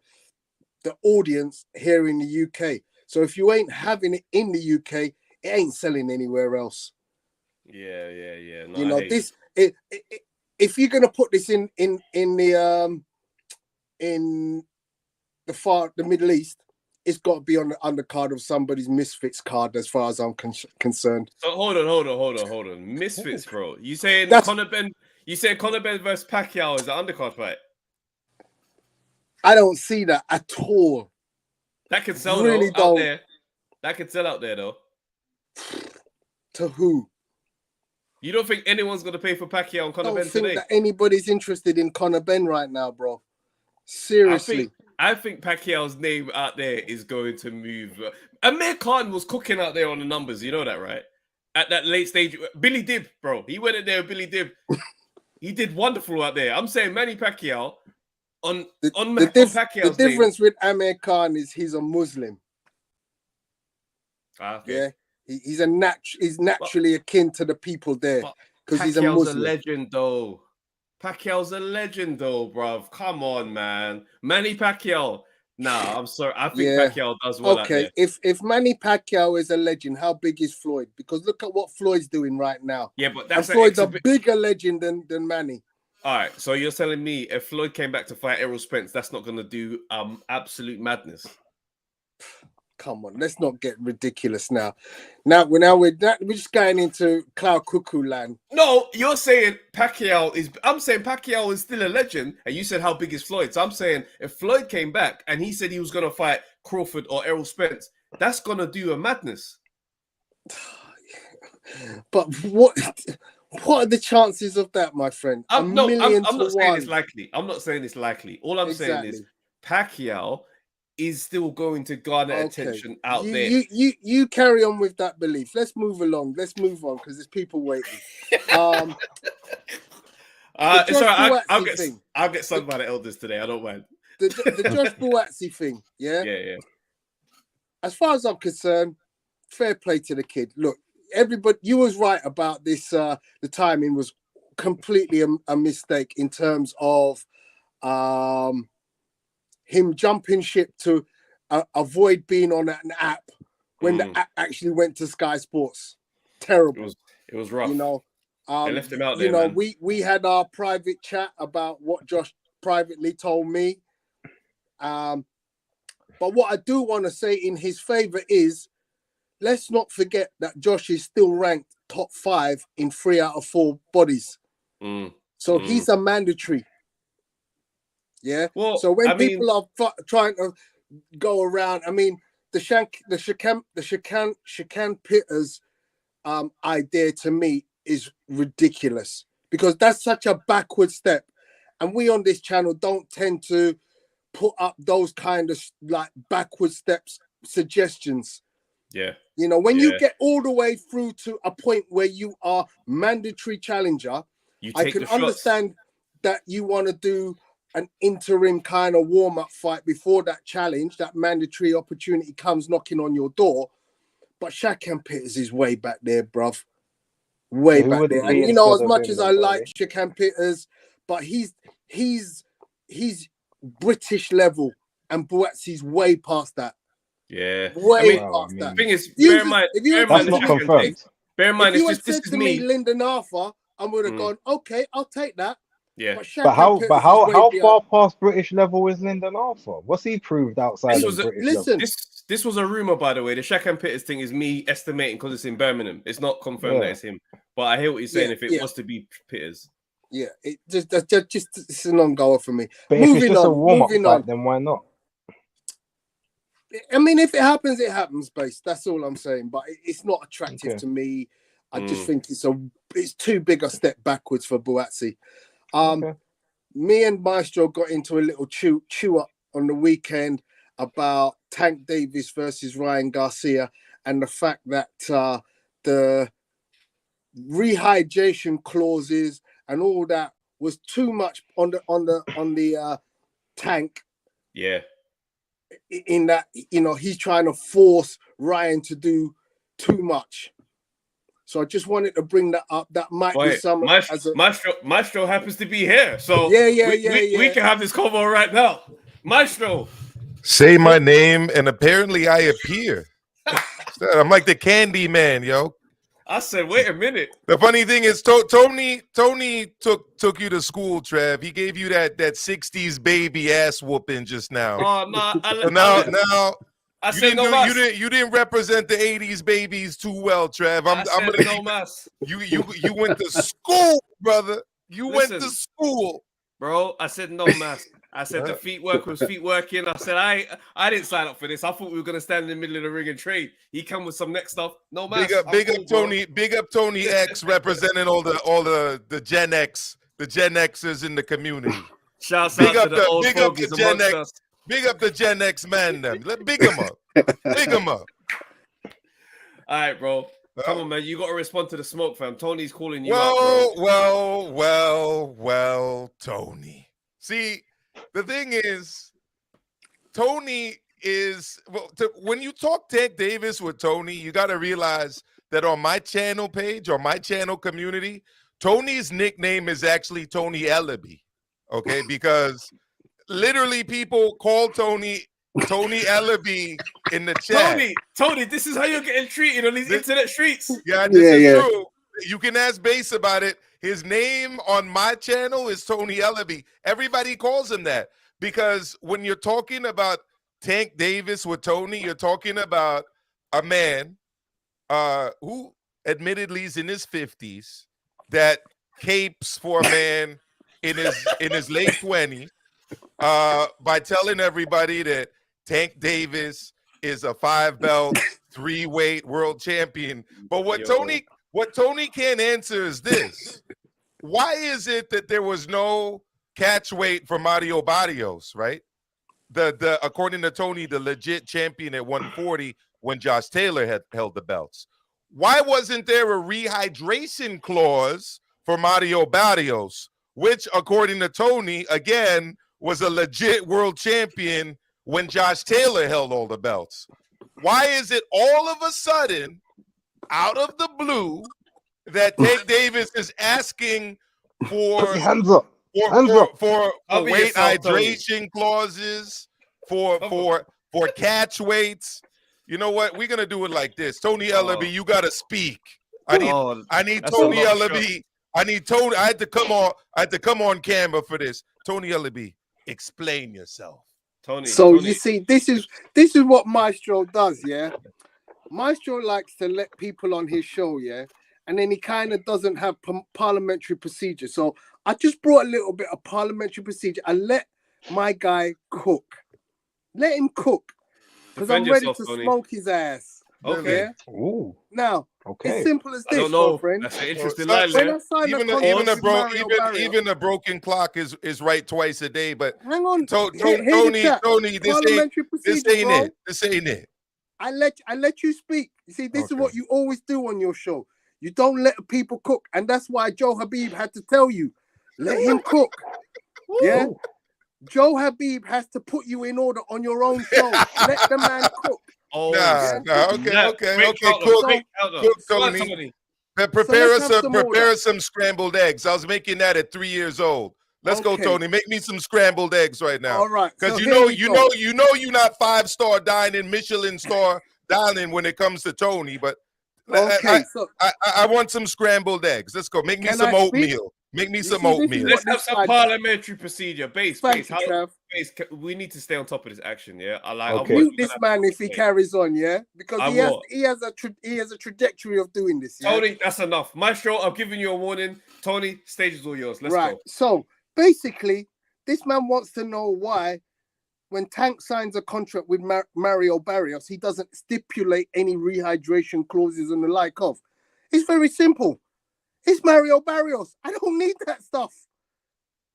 audience here in the UK. So if you ain't having it in the UK, it ain't selling anywhere else. Yeah. No, You know, if you're gonna put this in the Middle East, it's got to be on the undercard of somebody's Misfits card, as far as I'm concerned. So hold on. Misfits, bro. You saying Conor Ben? You saying Conor Ben versus Pacquiao is an undercard fight? I don't see that at all. That could sell really though, out there. That could sell out there though. To who? You don't think anyone's gonna pay for Pacquiao and Conor Ben today? I don't think that anybody's interested in Conor Ben right now, bro. Seriously. I think Pacquiao's name out there is going to move. Amir Khan was cooking out there on the numbers. You know that, right? At that late stage, Billy Dib, bro. He went in there with Billy Dib. He did wonderful out there. I'm saying Manny Pacquiao on Pacquiao's the difference with Amir Khan is he's a Muslim. Okay. Yeah, he's naturally akin to the people there because he's a Muslim. Pacquiao's a legend though, bruv. Come on, man. Manny Pacquiao. Nah, I'm sorry. I think Pacquiao does well. Okay, if Manny Pacquiao is a legend, how big is Floyd? Because look at what Floyd's doing right now. Yeah, but that's Floyd's a bigger legend than Manny. All right, so you're telling me if Floyd came back to fight Errol Spence, that's not going to do absolute madness? Come on, let's not get ridiculous now. We're just going into cloud cuckoo land. No, you're saying Pacquiao is. I'm saying Pacquiao is still a legend, and you said how big is Floyd? So I'm saying if Floyd came back and he said he was going to fight Crawford or Errol Spence, that's going to do a madness. But what are the chances of that, my friend? I'm not saying it's likely. I'm not saying it's likely. All I'm saying is Pacquiao is still going to garner attention out there. You carry on with that belief. Let's move along. Let's move on because there's people waiting. It's all right. I'll get sung by the elders today. I don't mind. The Josh Buatsi thing, yeah? Yeah. As far as I'm concerned, fair play to the kid. Look, everybody, you was right about this. The timing was completely a mistake in terms of him jumping ship to avoid being on an app when the app actually went to Sky Sports. Terrible. It was rough. You know, they left him out there. You know, man. we had our private chat about what Josh privately told me. But what I do want to say in his favor is, let's not forget that Josh is still ranked top 5 in 3 out of 4 bodies. So he's a mandatory. Yeah. Well, so when people are trying to go around, I mean, the Shakan Pitters idea to me is ridiculous because that's such a backward step, and we on this channel don't tend to put up those kind of like backward steps suggestions. Yeah. You know, when you get all the way through to a point where you are mandatory challenger, I can understand that you want to do an interim kind of warm-up fight before that challenge, that mandatory opportunity comes knocking on your door. But Shakan Pitters is way back there, bruv. Way back there. And you know, as much as I like Shakan Pitters, but he's British level, and Buatsi's way past that. Yeah. Way past that. The thing is, bear in mind, if you had said to me Lyndon Arthur, I would have gone, okay, I'll take that. Yeah, but how far past British level is Lyndon Arthur? What's he proved outside of British level? This was a rumor, by the way. The Shakan Pitters thing is me estimating because it's in Birmingham. It's not confirmed that it's him, but I hear what you're saying. If it was to be Pitters, it just it's a non-goer for me. But if it's just a warm-up fight, then why not? I mean, if it happens, it happens, base. That's all I'm saying. But it's not attractive to me. I just think it's too big a step backwards for Buatsi. Me and Maestro got into a little chew up on the weekend about Tank Davis versus Ryan Garcia and the fact that the rehydration clauses and all that was too much on the Tank Yeah. In that, he's trying to force Ryan to do too much. So I just wanted to bring that up. That might be some Maestro happens to be here, so we can have this convo right now. Maestro, say my name, and apparently I appear. I'm like the Candy Man, yo. I said, wait a minute. The funny thing is, Tony took you to school, Trev. He gave you that 60s baby ass whooping just now. Oh no! Now I said no mas. You didn't represent the 80s babies too well, Trev. I'm gonna no mas. You went to school, brother. You went to school, bro. I said no mas. I said the feet work was feet working. I said I didn't sign up for this. I thought we were gonna stand in the middle of the ring and trade. He come with some next stuff. No mas. Big up Tony. Big up Tony X representing all the Gen X, the Gen Xers in the community. Shouts out to the old fogies Gen X. us. Big up the Gen X man. Them. Big them up. Big them up. All right, bro. Come on, man. You got to respond to the smoke, fam. Tony's calling you out, bro. Well, Tony. See, the thing is, Tony is when you talk Tank Davis with Tony, you got to realize that on my channel page or my channel community, Tony's nickname is actually Tony Ellaby. Okay, because literally people call Tony Ellaby in the chat. Tony, this is how you're getting treated on these internet streets. Yeah, this is true. You can ask Base about it. His name on my channel is Tony Ellaby. Everybody calls him that because when you're talking about Tank Davis with Tony, you're talking about a man who admittedly is in his 50s that capes for a man in his late 20s by telling everybody that Tank Davis is a 5-belt, 3-weight world champion. But what Tony can't answer is this. Why is it that there was no catch weight for Mario Barrios, right? The according to Tony, the legit champion at 140 when Josh Taylor had held the belts. Why wasn't there a rehydration clause for Mario Barrios, which according to Tony, again, was a legit world champion when Josh Taylor held all the belts? Why is it all of a sudden, out of the blue, that Tank Davis is asking for hands up for weight hydration clauses, for catch weights? You know what? We're gonna do it like this. Tony Ellaby, you gotta speak. I need Tony Ellaby. I had to come on camera for this. Tony Ellaby, explain yourself. Tony. You see, this is what Maestro does, yeah. Maestro likes to let people on his show, yeah, and then he kind of doesn't have parliamentary procedure. So I just brought a little bit of parliamentary procedure. I let my guy cook. Let him cook. Because I'm ready to smoke his ass. Okay. Yeah? Ooh. Now, okay. It's simple as this, I don't know. friend. That's an interesting line there. Even a broken clock is right twice a day. But hang on, Tony, this ain't it. I let you speak. You see, this is what you always do on your show. You don't let people cook, and that's why Joe Habib had to tell you, let him cook. Yeah. Joe Habib has to put you in order on your own show. Let the man cook. Okay. Cook, Tony. Prepare us some scrambled eggs. I was making that at 3 years old. Let's go, Tony. Make me some scrambled eggs right now. All right. Because you're not 5-star dining, Michelin star dining when it comes to Tony. But I want some scrambled eggs. Let's go. Make me some oatmeal. Make me some oatmeal. Let's have some parliamentary procedure. Base. We need to stay on top of this action. Yeah, mute this man if he carries on. Yeah, because he has a trajectory of doing this. Yeah? Tony, that's enough. Maestro, I'm giving you a warning. Tony, stage is all yours. Let's go. So basically, this man wants to know why, when Tank signs a contract with Mario Barrios, he doesn't stipulate any rehydration clauses and the like of. It's very simple. It's Mario Barrios. I don't need that stuff.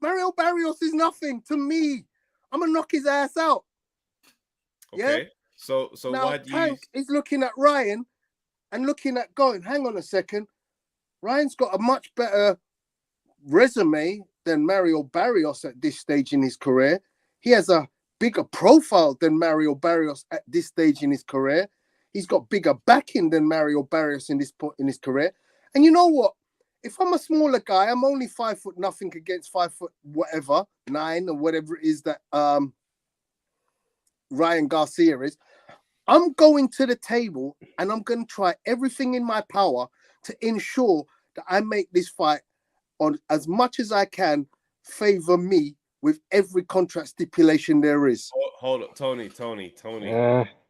Mario Barrios is nothing to me. I'm gonna knock his ass out. Okay. Yeah? So now, why do Tank is looking at Ryan and looking at going, hang on a second. Ryan's got a much better resume than Mario Barrios at this stage in his career. He has a bigger profile than Mario Barrios at this stage in his career. He's got bigger backing than Mario Barrios in this point in his career. And you know what? If I'm a smaller guy, I'm only 5 foot nothing against 5 foot whatever, 9 or whatever it is that Ryan Garcia is. I'm going to the table and I'm going to try everything in my power to ensure that I make this fight on as much as I can favor me with every contract stipulation there is. Hold up, Tony.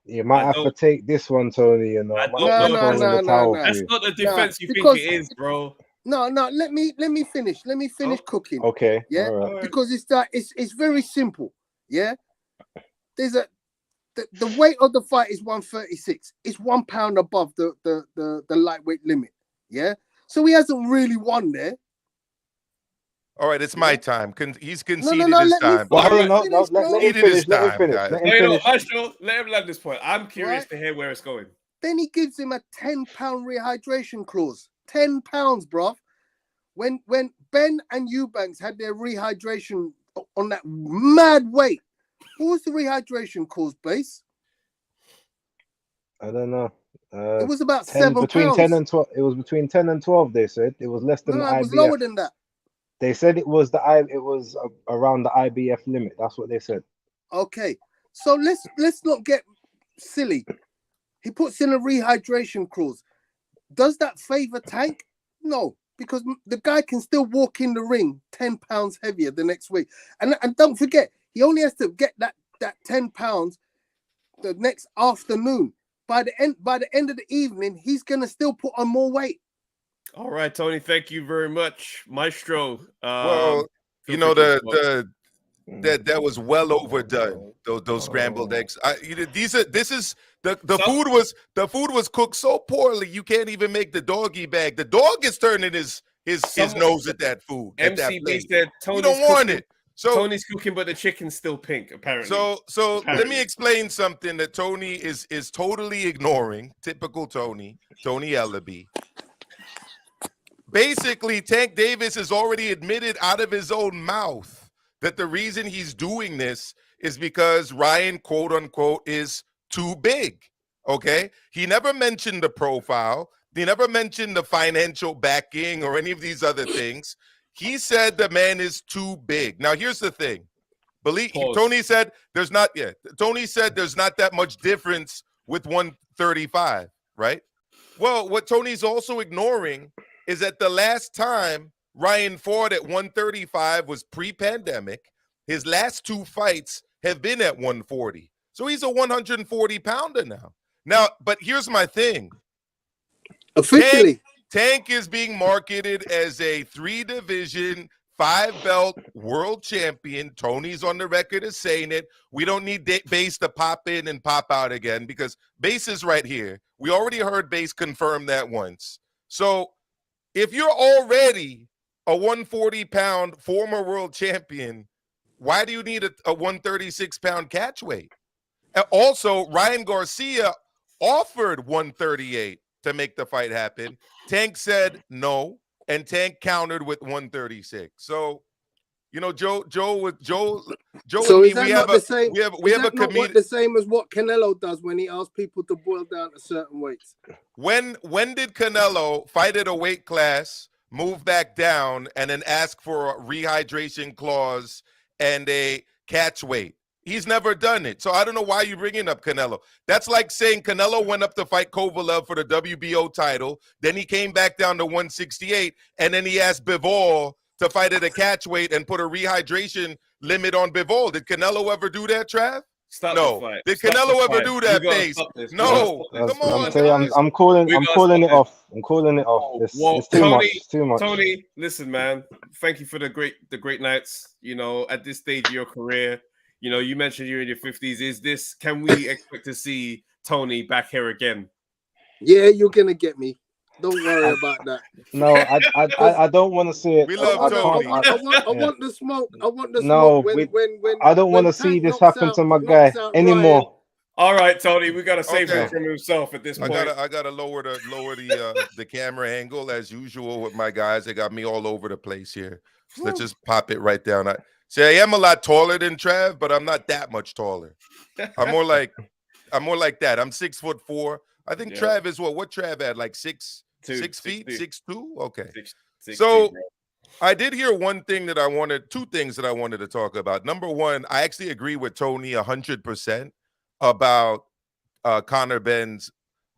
You might have to take this one, Tony. You know, No. That's not the defense you think it is, bro. No. Let me finish. Let me finish cooking. Okay. Yeah. All right. Because it's very simple. Yeah. There's the weight of the fight is 136. It's 1 pound above the lightweight limit. Yeah. So he hasn't really won there. All right, it's my time. He's conceded No, his let me time. Let him finish. Let him land this point. I'm curious to hear where it's going. Then he gives him a 10-pound rehydration clause. 10 pounds, bruv. When Ben and Eubanks had their rehydration on that mad weight, what was the rehydration clause, Base? I don't know. It was about 10, 7 between pounds. 10 and 12. It was between 10 and 12. They said it was less than the No, it IBF. was lower than that. They said it was around the IBF limit. That's what they said. Okay, so let's not get silly. He puts in a rehydration clause. Does that favor Tank? No, because the guy can still walk in the ring 10 pounds heavier the next week. And don't forget, he only has to get that 10 pounds the next afternoon. By the end of the evening, he's gonna still put on more weight. All right, Tony. Thank you very much, Maestro. Well, you know that was well overdone. Those scrambled eggs. The food was cooked so poorly you can't even make the doggy bag. The dog is turning his nose at that food. MCB said you don't want it. So Tony's cooking, but the chicken's still pink, apparently. So let me explain something that Tony is totally ignoring. Typical Tony Ellaby. Basically, Tank Davis has already admitted out of his own mouth that the reason he's doing this is because Ryan, quote unquote, is too big. Okay? He never mentioned the profile. He never mentioned the financial backing or any of these other things. He said the man is too big. Now, here's the thing. Tony said there's not that much difference with 135, right? Well, what Tony's also ignoring is that the last time Ryan fought at 135 was pre-pandemic. His last 2 fights have been at 140. So he's a 140-pounder now. Now, but here's my thing. Officially, Tank is being marketed as a 3-division, 5-belt world champion. Tony's on the record as saying it. We don't need Base to pop in and pop out again because Base is right here. We already heard Base confirm that once. So if you're already a 140-pound former world champion, why do you need a 136-pound catch weight? Also, Ryan Garcia offered 138 to make the fight happen. Tank said no, and Tank countered with 136. So, you know, Joe. So is that not the same? We have a comedian. The same as what Canelo does when he asks people to boil down to certain weights. When did Canelo fight at a weight class, move back down, and then ask for a rehydration clause and a catch weight? He's never done it. So I don't know why you're bringing up Canelo. That's like saying Canelo went up to fight Kovalev for the WBO title. Then he came back down to 168. And then he asked Bivol to fight at a catch weight and put a rehydration limit on Bivol. Did Canelo ever do that, Trav? No. Did Canelo ever do that, Base? No. Come on. I'm calling it off. I'm calling it off. It's too much. It's too much. Tony, listen, man. Thank you for the great nights. You know, at this stage of your career, you know, you mentioned you're in your 50s. Can we expect to see Tony back here again? Yeah, you're gonna get me. Don't worry about that. No, I don't want to see it. We love Tony. I want the smoke. I want the no, smoke. When I don't want to see this happen to my guy anymore. All right, Tony, we gotta save him from himself at this point. I gotta lower the camera angle as usual with my guys. They got me all over the place here. So let's just pop it right down. See, I am a lot taller than Trav, but I'm not that much taller. I'm more like that. I'm 6'4". I think Trav is what Trav had, like 6 feet, 6'2". Okay. So I did hear two things that I wanted to talk about. Number one, I actually agree with Tony 100% about Conor Benn's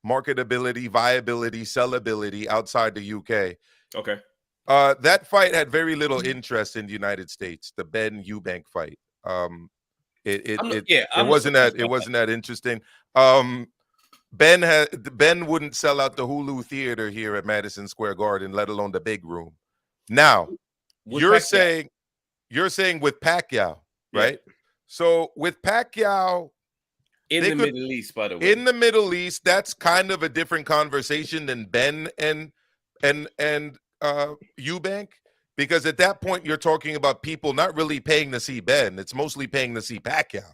marketability, viability, sellability outside the UK. Okay. That fight had very little interest in the United States, the Ben Eubank fight. It wasn't that interesting. Ben wouldn't sell out the Hulu Theater here at Madison Square Garden, let alone the big room. Now, you're saying with Pacquiao, right? Yeah. So with Pacquiao in the Middle East, by the way. In the Middle East, that's kind of a different conversation than Ben and Eubank, because at that point you're talking about people not really paying to see Ben. It's mostly paying to see Pacquiao,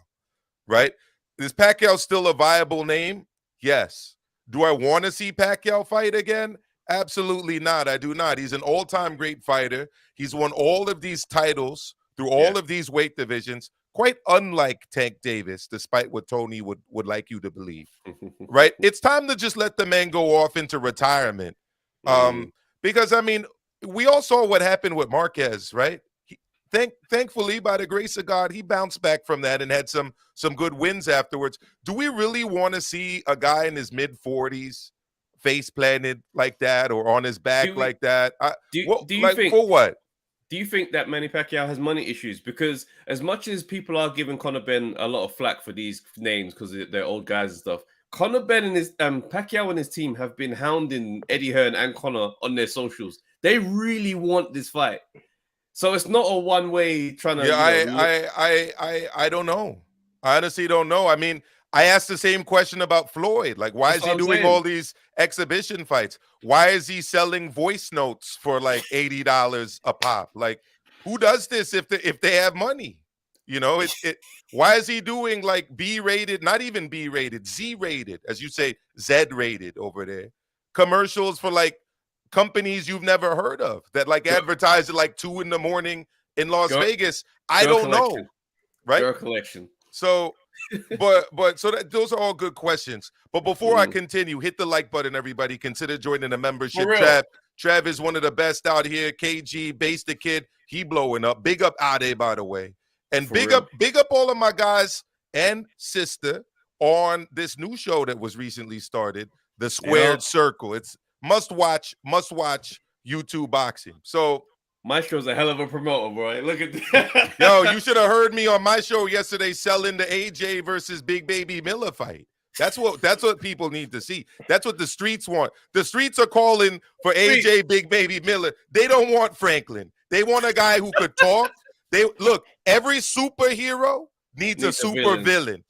right? Is Pacquiao still a viable name? Yes. Do I want to see Pacquiao fight again? Absolutely not. I do not. He's an all-time great fighter. He's won all of these titles through all of these weight divisions, quite unlike Tank Davis, despite what Tony would like you to believe, right? It's time to just let the man go off into retirement. Because, I mean, we all saw what happened with Marquez, right? Thankfully, by the grace of God, he bounced back from that and had some good wins afterwards. Do we really want to see a guy in his mid-40s face planted like that or on his back like that? Do you think, for what? Do you think that Manny Pacquiao has money issues? Because as much as people are giving Conor Benn a lot of flack for these names because they're old guys and stuff, Conor Benn and his Pacquiao and his team have been hounding Eddie Hearn and Conor on their socials. They really want this fight, so it's not a one-way trying to. Yeah, I don't know. I honestly don't know. I mean, I asked the same question about Floyd. Like, why is he doing all these exhibition fights? Why is he selling voice notes for like $80 a pop? Like, who does this if they have money? You know, why is he doing like B-rated, not even B-rated, Z-rated, as you say, Z-rated over there, commercials for like companies you've never heard of that like advertise at like 2 a.m. in Las Vegas? I don't know, right? Your collection. So, those are all good questions. But before I continue, hit the like button, everybody. Consider joining the membership. Trav is one of the best out here. KG, Base the Kid, he blowing up. Big up Ade, by the way. And big up all of my guys and sister on this new show that was recently started, The Squared Circle. It's must watch YouTube boxing. So my show's a hell of a promoter, bro. Look at that. Yo, you should have heard me on my show yesterday selling the AJ versus Big Baby Miller fight. That's what people need to see. That's what the streets want. The streets are calling for AJ Big Baby Miller. They don't want Franklin. They want a guy who could talk. Every superhero needs a super villain.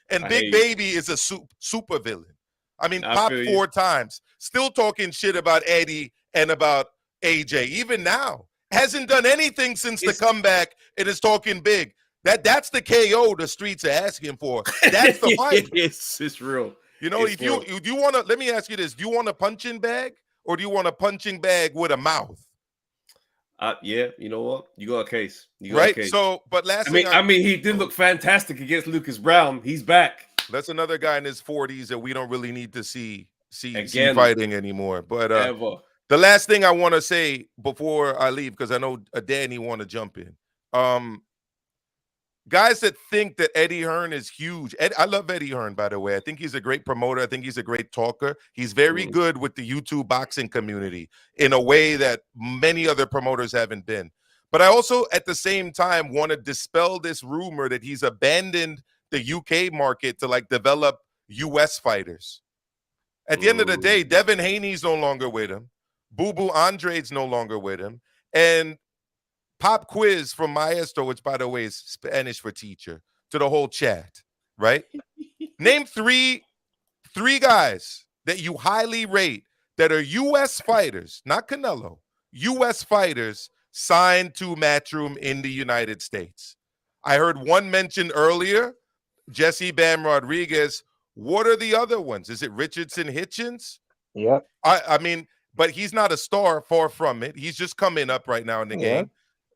And Big Baby is a super villain. I mean, Pop 4 times, still talking shit about Eddie and about AJ. Even now, hasn't done anything since the comeback and is talking big. That's the KO the streets are asking for. That's the fight. It's real. You know, if you want to, let me ask you this: do you want a punching bag or do you want a punching bag with a mouth? Yeah, you know what? You got a case. A case. So, but I mean, he did look fantastic against Lucas Brown. He's back. That's another guy in his 40s that we don't really need to see fighting anymore. But the last thing I want to say before I leave, because I know Danny want to jump in. Guys that think that Eddie Hearn is huge. I love Eddie Hearn, by the way. I think he's a great promoter. I think he's a great talker. He's very good with the YouTube boxing community in a way that many other promoters haven't been. But I also, at the same time, want to dispel this rumor that he's abandoned the UK market to like develop US fighters. At the end of the day, Devin Haney's no longer with him. Boo Boo Andre's no longer with him. And Pop Quiz from Maestro, which by the way is Spanish for teacher, to the whole chat, right? Name three guys that you highly rate that are US fighters, not Canelo, US fighters signed to Matchroom in the United States. I heard one mentioned earlier, Jesse Bam Rodriguez. What are the other ones? Is it Richardson Hitchens? Yep. I mean, but he's not a star, far from it. He's just coming up right now in the game.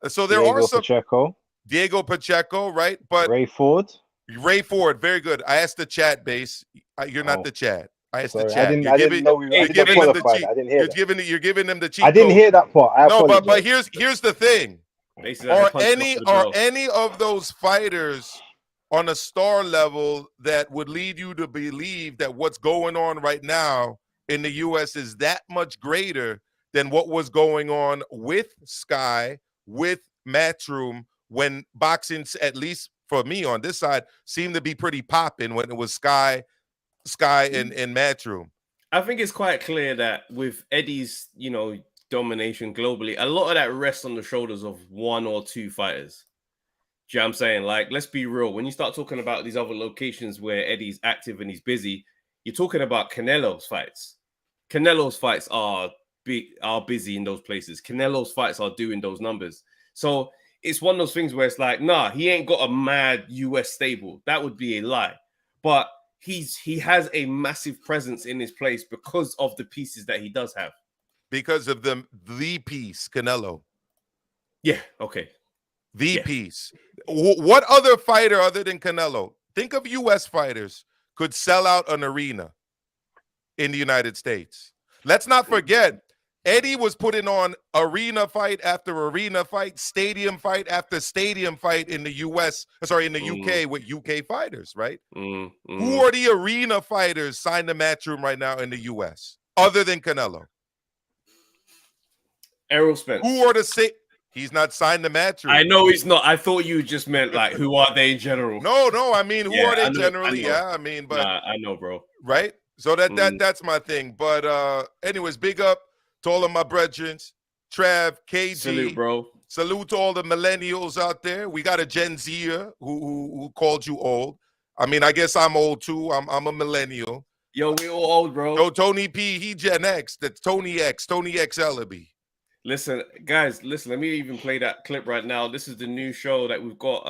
So there Diego are some Pacheco. Diego Pacheco, right? But Ray Ford. Ray Ford, very good. I asked the chat base. You're not the chat. I asked the chat. I didn't know You're I giving them the qualified. cheat. I didn't hear that. You're giving them the cheat. I didn't code. hear that part. I no, but apologize. here's the thing. Basically, Are any of those fighters on a star level that would lead you to believe that what's going on right now in the U.S. is that much greater than what was going on with Sky, with Matchroom, when boxing, at least for me on this side, seemed to be pretty popping when it was Sky and Matchroom? I think it's quite clear that with Eddie's, domination globally, a lot of that rests on the shoulders of one or two fighters. Do you know what I'm saying? Like, let's be real. When you start talking about these other locations where Eddie's active and he's busy, you're talking about Canelo's fights. Canelo's fights are busy in those places. Canelo's fights are doing those numbers. So it's one of those things where it's like, nah, he ain't got a mad US stable. That would be a lie. But he has a massive presence in his place because of the pieces that he does have. Because of the piece, Canelo. Yeah, okay. Piece. What other fighter other than Canelo, think of US fighters, could sell out an arena in the United States? Let's not forget, Eddie was putting on arena fight after arena fight, stadium fight after stadium fight in the UK with UK fighters, right? Who are the arena fighters signed to Matchroom right now in the US other than Canelo? Errol Spence. Who are the he's not signed to Matchroom. I know he's not. I thought you just meant like who are they in general? No. I mean, who are they I know, generally? I mean, but I know, bro. Right. So that's my thing. But anyways, big up to all of my brethren, Trav, KG. Salute, bro. Salute to all the millennials out there. We got a Gen Zer who called you old. I mean, I guess I'm old too. I'm a millennial. Yo, we all old, bro. So Tony P, he Gen X. That's Tony X Ellaby. Listen, guys, let me even play that clip right now. This is the new show that we've got.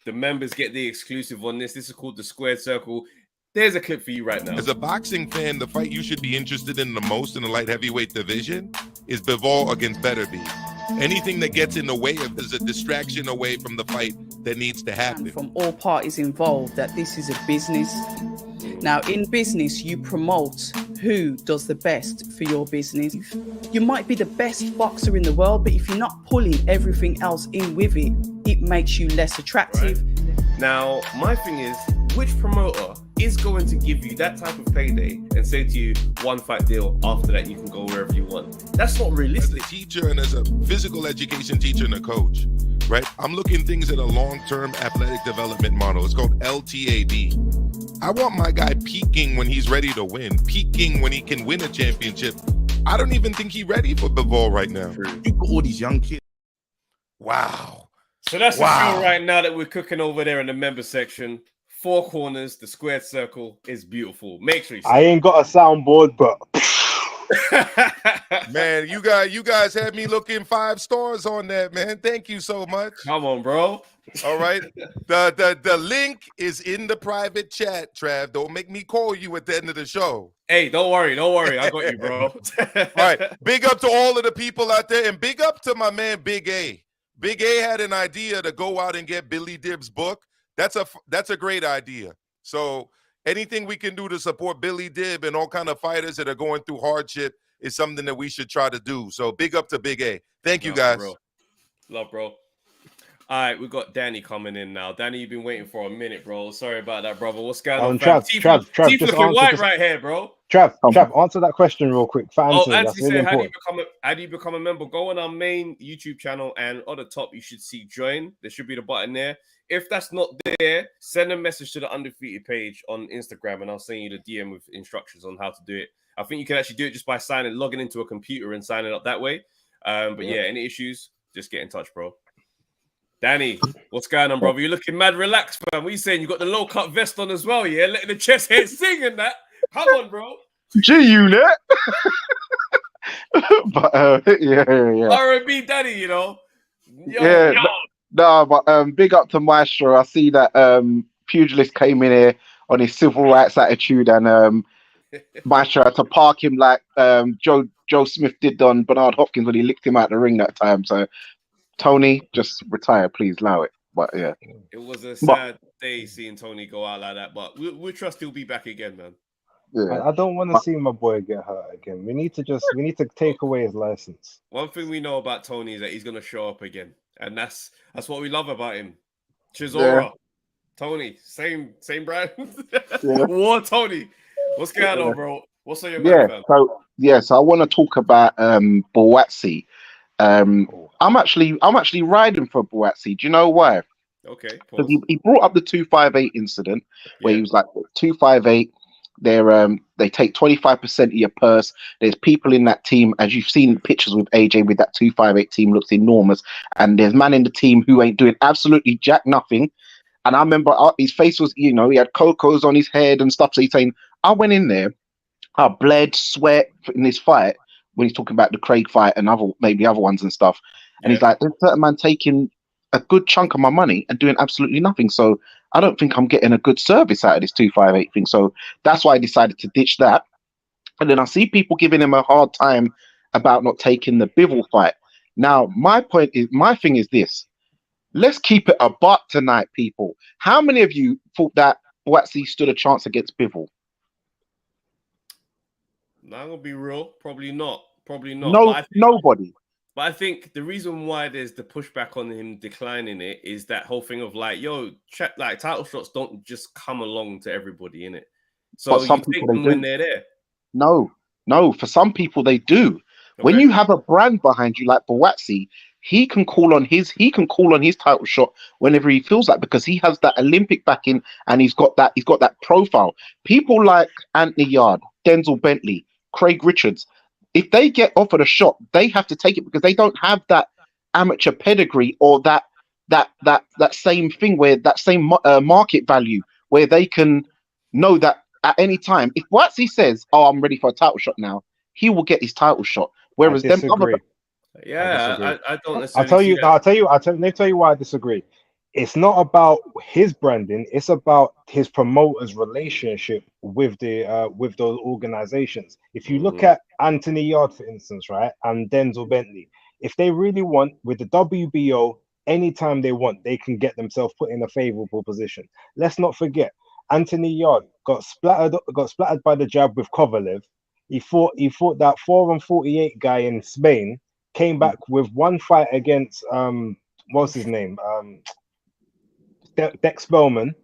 The members get the exclusive on this. This is called The Squared Circle. There's a clip for you right now. As a boxing fan, the fight you should be interested in the most in the light heavyweight division is Bivol against Beterbiev. Anything that gets in the way of is a distraction away from the fight that needs to happen. From all parties involved that this is a business. Now, in business, you promote who does the best for your business. You might be the best boxer in the world, but if you're not pulling everything else in with it, it makes you less attractive. Right. Now, my thing is, which promoter is going to give you that type of payday and say to you, one fight deal, after that you can go wherever you want? That's not realistic. As a teacher and as a physical education teacher and a coach, right? I'm looking things at a long-term athletic development model. It's called LTAD. I want my guy peaking when he's ready to win, peaking when he can win a championship. I don't even think he's ready for Bivol right now. You got all these young kids. Wow. So that's the show right now that we're cooking over there in the member section. Four corners, the squared circle is beautiful. Make sure you I ain't got a soundboard, but man, you guys had me looking 5 stars on that, man. Thank you so much. Come on, bro. All right. The link is in the private chat, Trav. Don't make me call you at the end of the show. Hey, don't worry. I got you, bro. All right. Big up to all of the people out there, and big up to my man Big A. Big A had an idea to go out and get Billy Dibb's book. That's a great idea. So anything we can do to support Billy Dibb and all kind of fighters that are going through hardship is something that we should try to do. So big up to Big A. Thank you, guys. Love, bro. All right, we got Danny coming in now. Danny, you've been waiting for a minute, bro. Sorry about that, brother. What's going on, fam? Trav, Teeth looking white right here, bro. Trav, answer that question real quick. For Anthony, Anthony that's really said, important. how do you become a member? Go on our main YouTube channel, and on the top, you should see join. There should be the button there. If that's not there, send a message to the Undefeated page on Instagram, and I'll send you the DM with instructions on how to do it. I think you can actually do it just by logging into a computer and signing up that way. But yeah, any issues, just get in touch, bro. Danny, what's going on, brother? You're looking mad relaxed, man. What are you saying? You got the low cut vest on as well, yeah? Letting the chest hair sing and that. Come on, bro. G-Unit. But yeah. R&B Danny, you know. Yo. No, but big up to Maestro. I see that Pugilist came in here on his civil rights attitude, and Maestro had to park him like Joe Smith did on Bernard Hopkins when he licked him out the ring that time. So Tony, just retire, please. Allow it. But yeah, It was a But- sad day seeing Tony go out like that, but we trust he'll be back again, man. yeah. I don't want to see my boy get hurt again. We need to take away his license. One thing we know about Tony is that he's gonna show up again, and that's what we love about him. Chisora, Yeah. Tony, same brand. Yeah. War Tony, what's going on, Yeah. bro? What's on your Yeah. mind, fam? So I want to talk about Boatsi. I'm actually riding for Boatsi. Do you know why? Okay, Because he brought up the 258 incident where he was like 258. They take 25% of your purse. There's people in that team, as you've seen pictures with AJ with that 258 team, looks enormous. And there's man in the team who ain't doing absolutely jack nothing. And I remember his face was, he had cocos on his head and stuff. So he's saying, I went in there, I bled, sweat in this fight when he's talking about the Craig fight and maybe other ones and stuff. And he's like, there's a certain man taking a good chunk of my money and doing absolutely nothing. So I don't think I'm getting a good service out of this 258 thing. So that's why I decided to ditch that. And then I see people giving him a hard time about not taking the Bivol fight. Now, my thing is this. Let's keep it a buck tonight, people. How many of you thought that Boatsi stood a chance against Bivol? Now I'm gonna be real. Probably not. No, nobody. But I think the reason why there's the pushback on him declining it is that whole thing of like, title shots don't just come along to everybody, innit? So But some you take people, they them when do. they're there. No. For some people, they do. When you have a brand behind you like Boatsi, he can call on his title shot whenever he feels like, because he has that Olympic backing and he's got that profile. People like Anthony Yard, Denzel Bentley, Craig Richards, if they get offered a shot, they have to take it because they don't have that amateur pedigree or that same thing where that same market value where they can know that at any time, if Boatsi says, "Oh, I'm ready for a title shot now," he will get his title shot. Whereas them other, I don't I'll necessarily. tell you. see that. Let me tell you why I disagree. It's not about his branding. It's about his promoter's relationship with those organizations. If you look at Anthony Yard, for instance, right, and Denzel Bentley, if they really want with the WBO, anytime they want, they can get themselves put in a favorable position. Let's not forget, Anthony Yard got splattered by the jab with Kovalev. He fought that 4-48 guy in Spain. Came back with one fight against what's his name? Dex Bowman.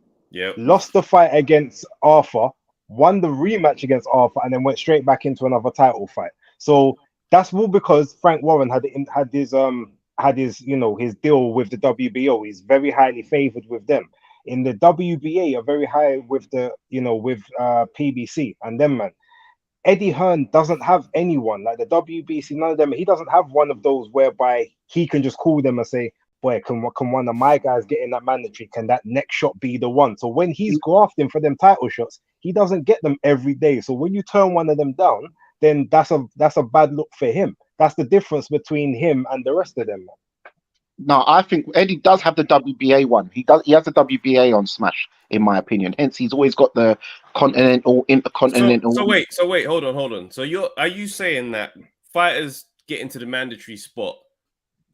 Lost the fight against Arthur, won the rematch against Arthur, and then went straight back into another title fight. So that's all because Frank Warren had his his deal with the WBO. He's very highly favored with them. In the WBA, are very high with the PBC and them, man. Eddie Hearn doesn't have anyone like the WBC, none of them. He doesn't have one of those whereby he can just call them and say, boy, can one of my guys get in that mandatory? Can that next shot be the one? So when he's grafting for them title shots, he doesn't get them every day. So when you turn one of them down, then that's a bad look for him. That's the difference between him and the rest of them. No, I think Eddie does have the WBA one. He has the WBA on Smash, in my opinion. Hence, he's always got the continental, intercontinental. So wait, hold on. So are you saying that fighters get into the mandatory spot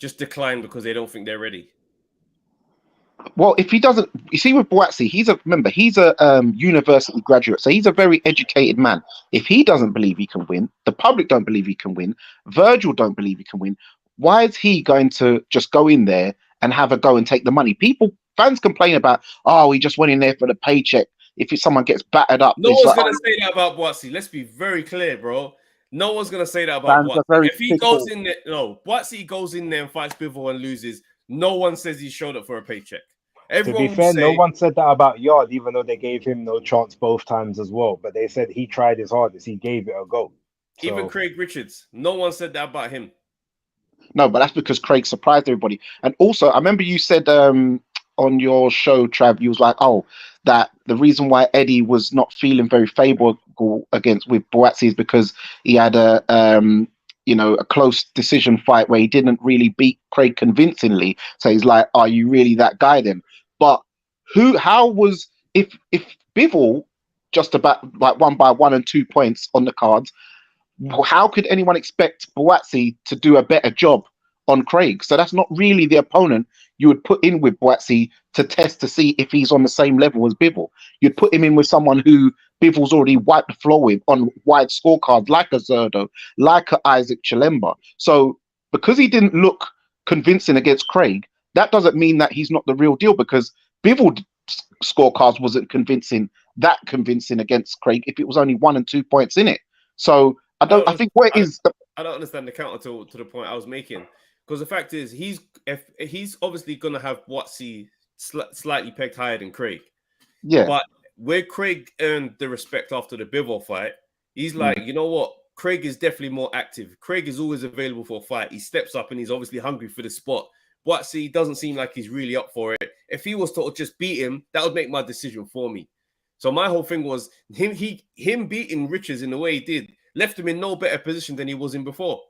just decline because they don't think they're ready? Well, if he doesn't, you see, with Boatsi, he's a university graduate, so he's a very educated man. If he doesn't believe he can win, the public don't believe he can win, Virgil don't believe he can win. Why is he going to just go in there and have a go and take the money? Fans complain about, he just went in there for the paycheck. If someone gets battered up, no one's going to say that about Boatsi. Let's be very clear, bro. No one's going to say that about Boatsi. If he goes in there, Boatsi goes in there and fights Bivol and loses, no one says he showed up for a paycheck. Everyone to be fair, no one said that about Yard, even though they gave him no chance both times as well. But they said he tried his hardest. He gave it a go. Even Craig Richards, no one said that about him. No, but that's because Craig surprised everybody. And also, I remember you said on your show, Trav, you was like, that the reason why Eddie was not feeling very favorable with Boatsi is because he had a close decision fight where he didn't really beat Craig convincingly. So he's like, are you really that guy then? But if Bivol just about like won by 1 and 2 points on the cards, how could anyone expect Boatsi to do a better job on Craig. So that's not really the opponent you would put in with Boatsy to test to see if he's on the same level as Bivol. You'd put him in with someone who Bivol's already wiped the floor with on wide scorecards, like a Zerdo, like a Isaac Chilemba. So because he didn't look convincing against Craig, that doesn't mean that he's not the real deal, because Bivol scorecards wasn't convincing against Craig if it was only 1 and 2 points in it. So I don't understand the counter to the point I was making, because the fact is he's obviously going to have Boatsy slightly pegged higher than Craig. Yeah. But where Craig earned the respect after the Bivol fight, he's like, you know what? Craig is definitely more active. Craig is always available for a fight. He steps up and he's obviously hungry for the spot. Boatsy doesn't seem like he's really up for it. If he was to just beat him, that would make my decision for me. So my whole thing was him beating Richards in the way he did left him in no better position than he was in before.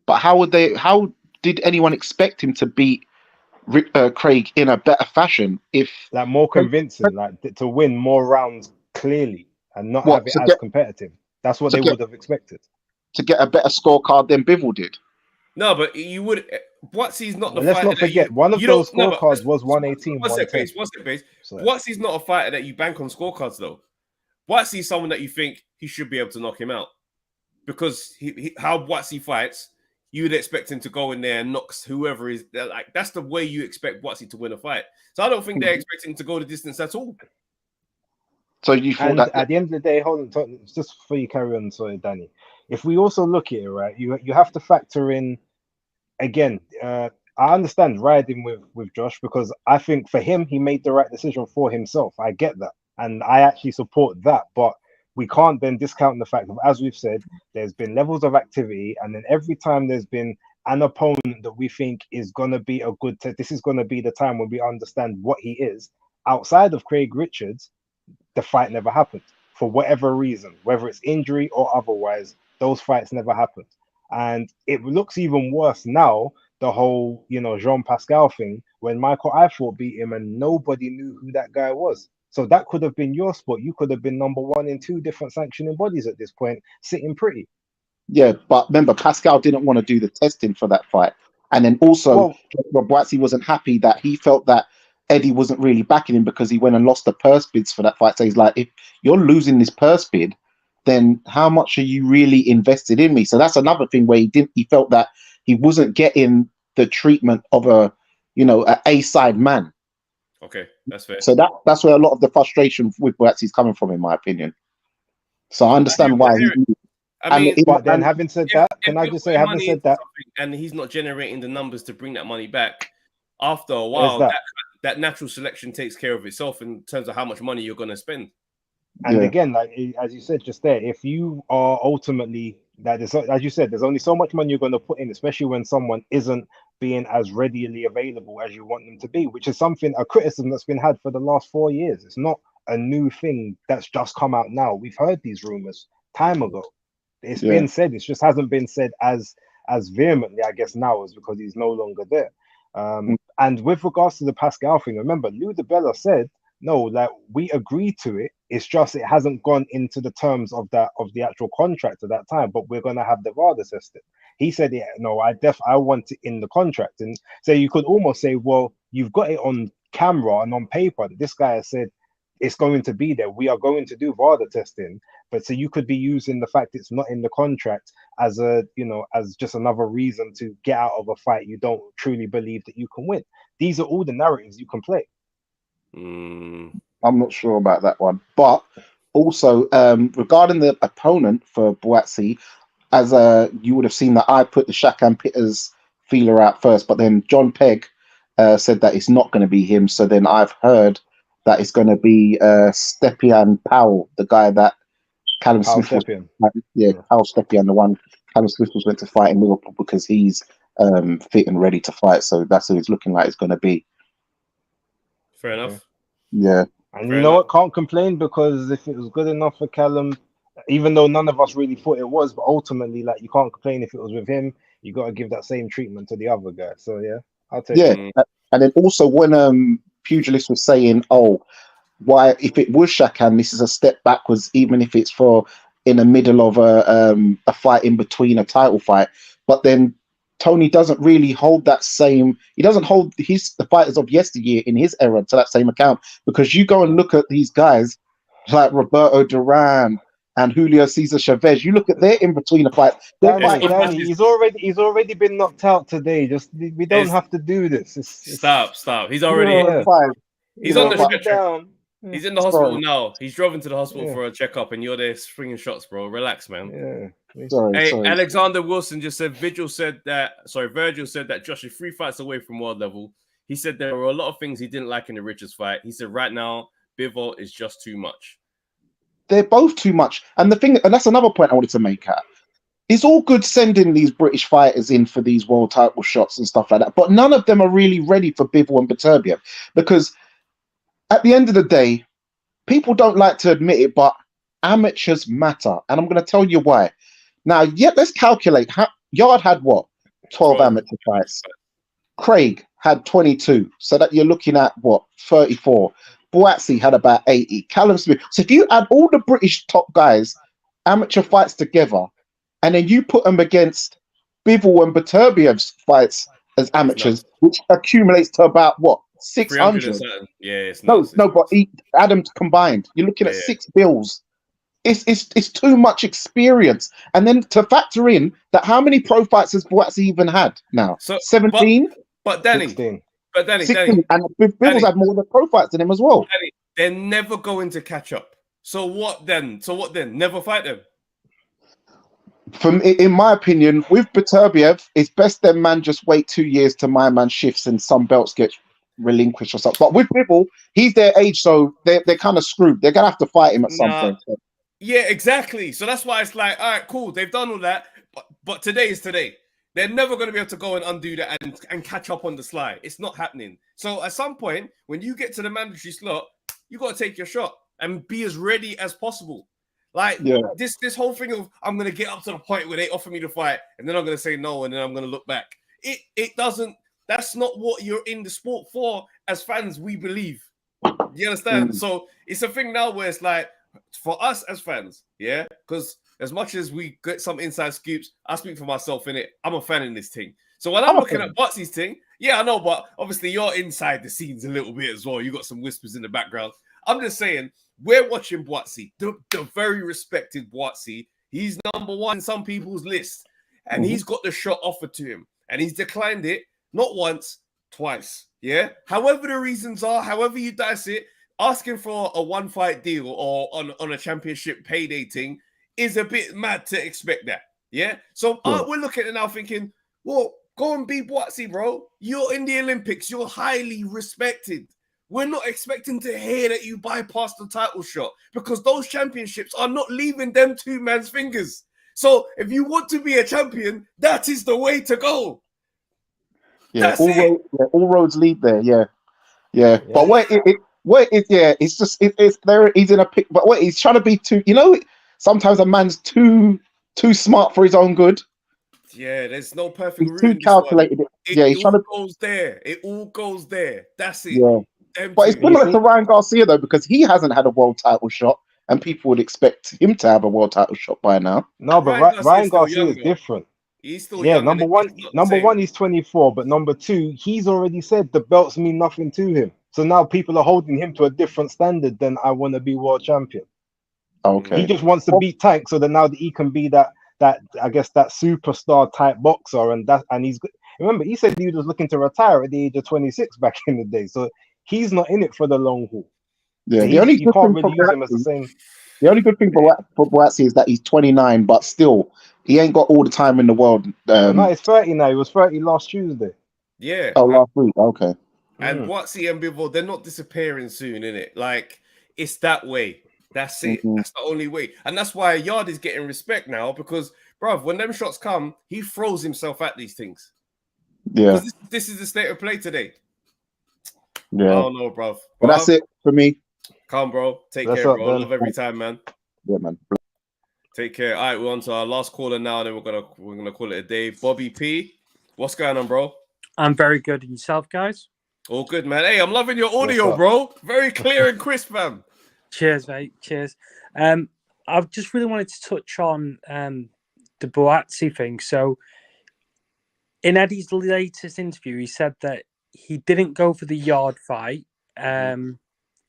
But how did anyone expect him to beat Craig in a better fashion, if like more convincing, like to win more rounds clearly and not have it as competitive? That's what they would have expected. To get a better scorecard than Bivol did. No, but you would. Boatsy's not the. Let's not forget one of those scorecards was 118. What's that base? Boatsy's not a fighter that you bank on scorecards though. Boatsy's someone that you think he should be able to knock him out, because how Boatsy fights, you would expect him to go in there and knock whoever is there. Like that's the way you expect Boatsy to win a fight. So I don't think they're expecting to go the distance at all. So you thought that at the end of the day, hold on, just before you carry on, sorry, Danny. If we also look at it, right, you have to factor in again. I understand riding with Josh, because I think for him, he made the right decision for himself. I get that, and I actually support that. But we can't then discount the fact of, as we've said, there's been levels of activity, and then every time there's been an opponent that we think is going to be a good test, this is going to be the time when we understand what he is. Outside of Craig Richards, the fight never happened for whatever reason, whether it's injury or otherwise. Those fights never happened, and it looks even worse now. The whole, Jean Pascal thing, when Michael Ifort beat him and nobody knew who that guy was. So that could have been your spot. You could have been number one in 2 different sanctioning bodies at this point, sitting pretty. Yeah, but remember, Pascal didn't want to do the testing for that fight, and then also Boatsy wasn't happy that he felt that Eddie wasn't really backing him because he went and lost the purse bids for that fight. So he's like, if you're losing this purse bid, then how much are you really invested in me? So that's another thing where he felt that he wasn't getting the treatment of a A-side man. Okay, that's fair. So that's where a lot of the frustration with Boatsy is coming from, in my opinion. So I understand why but then having said that, can I just say, having said that, and he's not generating the numbers to bring that money back, after a while, that natural selection takes care of itself in terms of how much money you're going to spend. And again, like as you said just there, if you are ultimately as you said, there's only so much money you're going to put in, especially when someone isn't being as readily available as you want them to be, which is a criticism that's been had for the last 4 years. It's not a new thing that's just come out now. We've heard these rumors time ago. It's been said. It just hasn't been said as vehemently, I guess, now, is because he's no longer there. And with regards to the Pascal thing, remember, Lou DiBella said, no, like we agreed to it. It's just it hasn't gone into the terms of the actual contract at that time. But we're gonna have the VADA tested. He said, yeah, no, I want it in the contract. And so you could almost say, well, you've got it on camera and on paper that this guy has said it's going to be there. We are going to do VADA testing. But so you could be using the fact it's not in the contract as as just another reason to get out of a fight you don't truly believe that you can win. These are all the narratives you can play. I'm not sure about that one, but also regarding the opponent for Boatsy, as you would have seen that I put the Shakan Pitters feeler out first, but then John Pegg said that it's not going to be him. So then I've heard that it's going to be Stepian Powell, the guy that Callum Smith Powell Stepian, the one Callum Smith was meant to fight in Liverpool because he's fit and ready to fight. So that's who it's looking like it's going to be. Fair enough. Yeah. And you know what? Can't complain, because if it was good enough for Callum, even though none of us really thought it was, but ultimately, like, you can't complain if it was with him. You got to give that same treatment to the other guy. So yeah, I'll take it. And then also when Pugilist was saying, oh, why if it was Shakan, this is a step backwards, even if it's for in the middle of a fight in between a title fight. But then Tony doesn't really hold that same. He doesn't hold the fighters of yesteryear in his era to that same account, because you go and look at these guys like Roberto Duran and Julio Cesar Chavez. You look at their in between the fights. Danny, he's already been knocked out today. Just we don't have to do this. Stop. He's already. He's on the stretcher. He's in the hospital now. He's driven to the hospital for a checkup, and you're there swinging shots, bro. Relax, man. Sorry. Alexander Wilson just said Virgil said that Josh is 3 fights away from world level. He said there were a lot of things he didn't like in the Richards fight. He said right now Bivol is just too much. They're both too much. And that's another point I wanted to make at. It's all good sending these British fighters in for these world title shots and stuff like that, but none of them are really ready for Bivol and Beterbiev, because at the end of the day, people don't like to admit it, but amateurs matter. And I'm going to tell you why. Now, let's calculate. Yard had what? 12 amateur fights. Craig had 22. So that you're looking at what? 34. Boatsi had about 80. Callum Smith. So if you add all the British top guys, amateur fights together, and then you put them against Bivol and Beterbiev's fights as amateurs, which accumulates to about what? 600. Yeah, it's no, but Adams combined, you're looking at 6 bills. It's too much experience, and then to factor in that, how many pro fights has Boatsi even had now? So 17. But Danny, 16. Danny, and Bivol's had more of the pro fights than him as well. Danny, they're never going to catch up. So what then? Never fight them. In my opinion, with Beterbiev, it's best that man just wait 2 years till my man shifts and some belts get relinquished or something. But with Bivol, he's their age, so they're kind of screwed. They're gonna have to fight him at some point. So. Yeah, exactly. So that's why it's like, all right, cool. They've done all that, but today is today. They're never going to be able to go and undo that and catch up on the sly. It's not happening. So at some point, when you get to the mandatory slot, you got to take your shot and be as ready as possible. Like this whole thing of I'm going to get up to the point where they offer me the fight, and then I'm going to say no, and then I'm going to look back. It doesn't. That's not what you're in the sport for. As fans, we believe. You understand? So it's a thing now where it's like, for us as fans, because as much as we get some inside scoops, I speak for myself in it. I'm a fan in this thing. So when I'm looking at Butsy's thing, I know, but obviously you're inside the scenes a little bit as well. You got some whispers in the background. I'm just saying, we're watching Boatsy, the very respected Boatsy. He's number one in some people's list, and he's got the shot offered to him, and he's declined it not once, twice. Yeah. However the reasons are, however you dice it, asking for a one-fight deal or on a championship payday thing is a bit mad to expect that. Yeah. So we're looking at it now thinking, well, go and be Boatsy, bro. You're in the Olympics. You're highly respected. We're not expecting to hear that you bypassed the title shot, because those championships are not leaving them two man's fingers. So if you want to be a champion, that is the way to go. Yeah, all roads lead there. Yeah. But it's just it's there. He's in a pick, but he's trying to be too. You know, sometimes a man's too smart for his own good. Yeah, there's no perfect. He's too calculated. He's trying to goes there. It all goes there. That's it. Yeah. But it's similar to Ryan Garcia though, because he hasn't had a world title shot, and people would expect him to have a world title shot by now. No, but Ryan Garcia is different. He's still young. Number one, he's 24, but number two, he's already said the belts mean nothing to him. So now people are holding him to a different standard than I want to be world champion. Okay. He just wants to beat Tank so that now he can be that I guess that superstar type boxer, and he's remember he said he was looking to retire at the age of 26 back in the day. So he's not in it for the long haul. Yeah, the only good thing for Boatsy is that he's 29, but still he ain't got all the time in the world. No, he's 30 now. He was 30 last Tuesday. Yeah. Oh, last week. Okay. And Boatsy and Bivol, they're not disappearing soon, innit? Like, it's that way. That's it. That's the only way. And that's why Yard is getting respect now, because, bruv, when them shots come, he throws himself at these things. Yeah. This is the state of play today. Yeah. I don't know, bruv. But that's it for me. Come, bro. Take care, bro. Love every time, man. Yeah, man. Take care. All right, we're on to our last caller now, and then we're gonna call it a day. Bobby P, what's going on, bro? I'm very good. And yourself, guys? All good, man. Hey, I'm loving your audio, bro. Very clear and crisp, fam. Cheers, mate. Cheers. I just really wanted to touch on the Boatsy thing. So In Eddie's latest interview, he said that he didn't go for the yard fight.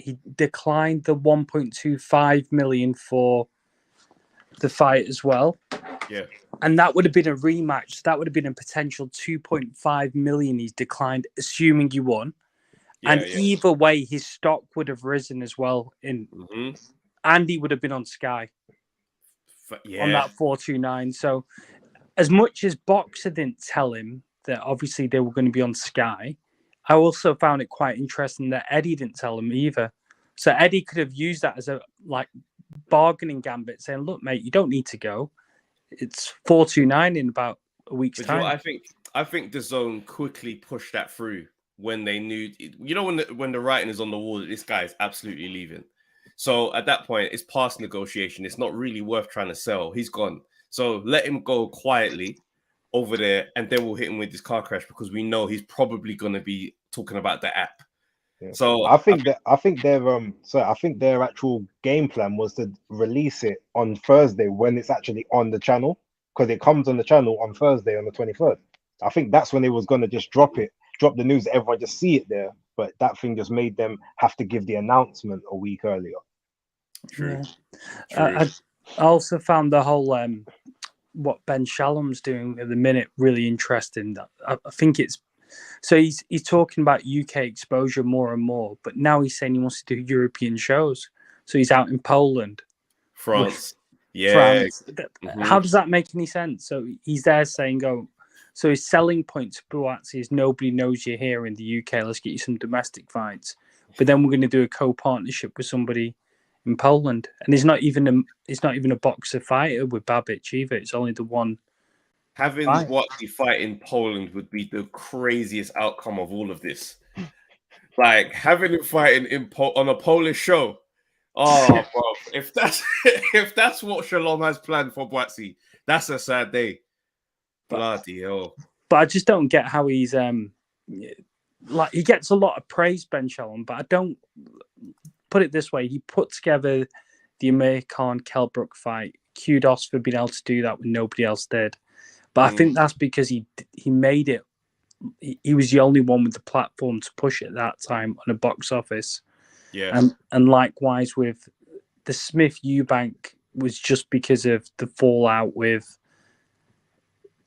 He declined the 1.25 million for the fight as well. Yeah. And that would have been a rematch. That would have been a potential 2.5 million he's declined, assuming he won. And either way, his stock would have risen as well. And he would have been on Sky on that 429. So as much as Boxer didn't tell him that obviously they were going to be on Sky, I also found it quite interesting that Eddie didn't tell him either. So Eddie could have used that as a bargaining gambit, saying, "Look, mate, you don't need to go. It's 429 in about a week's time." You know, I think the Zone quickly pushed that through when they knew, when the writing is on the wall that this guy is absolutely leaving. So at that point, it's past negotiation. It's not really worth trying to sell. He's gone. So let him go quietly over there, and then we'll hit him with this car crash because we know he's probably going to be talking about the app. Yeah. So I think their actual game plan was to release it on Thursday when it's actually on the channel, because it comes on the channel on Thursday on the 23rd. I think that's when they was going to just drop the news, everyone just see it there. But that thing just made them have to give the announcement a week earlier. True. I also found the whole what Ben Shalom's doing at the minute really interesting. I think it's so he's talking about UK exposure more and more, but now he's saying he wants to do European shows. So he's out in Poland, France. France. How does that make any sense? So he's there saying, so his selling point to Buatsi is nobody knows you're here in the UK. Let's get you some domestic fights. But then we're going to do a co-partnership with somebody in Poland. And he's not even a boxer fighter with Babic either. It's only the one. Having Buatsi fight in Poland would be the craziest outcome of all of this. Like having him fighting on a Polish show. Oh, bro! If that's what Shalom has planned for Buatsi, that's a sad day. Bloody hell! But I just don't get how he's he gets a lot of praise, Ben Shalom, but I don't put it this way. He put together the Amir Khan Kell-Brook fight. Kudos for being able to do that when nobody else did. But I think that's because he made it. He was the only one with the platform to push it at that time on a box office. Yeah. And likewise with the Smith Eubank was just because of the fallout with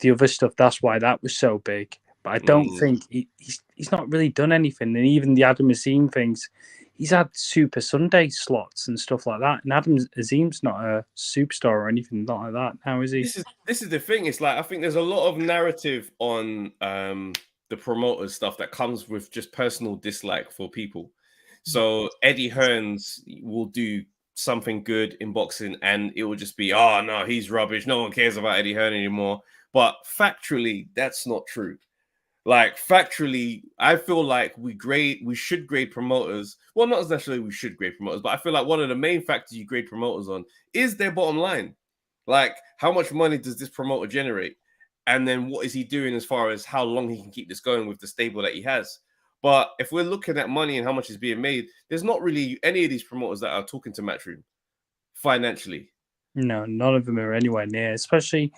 the other stuff. That's why that was so big. But I don't think he's not really done anything. And even the Adam Azim things, he's had Super Sunday slots and stuff like that. And Adam Azim's not a superstar or anything like that. How is he? This is the thing. It's like I think there's a lot of narrative on the promoters stuff that comes with just personal dislike for people. So Eddie Hearns will do something good in boxing, and it will just be, oh no, he's rubbish. No one cares about Eddie Hearn anymore. But factually, that's not true. Like factually, I feel like we should grade promoters. Well, not necessarily we should grade promoters, but I feel like one of the main factors you grade promoters on is their bottom line. Like, how much money does this promoter generate? And then what is he doing as far as how long he can keep this going with the stable that he has? But if we're looking at money and how much is being made, there's not really any of these promoters that are talking to Matchroom financially. No, none of them are anywhere near. Especially,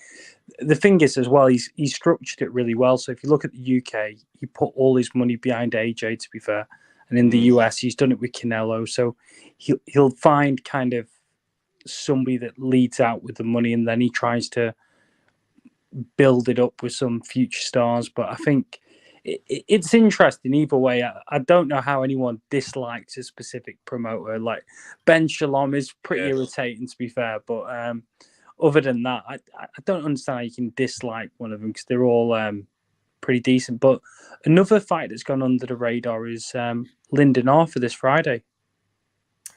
the thing is as well, he's structured it really well. So if you look at the UK, he put all his money behind AJ, to be fair. And in the US, he's done it with Canelo. So he'll find kind of somebody that leads out with the money, and then he tries to build it up with some future stars. But I think it's interesting either way. I don't know how anyone dislikes a specific promoter. Like Ben Shalom is pretty irritating, to be fair. But other than that, I don't understand how you can dislike one of them, because they're all pretty decent. But another fight that's gone under the radar is Lyndon Arthur this Friday.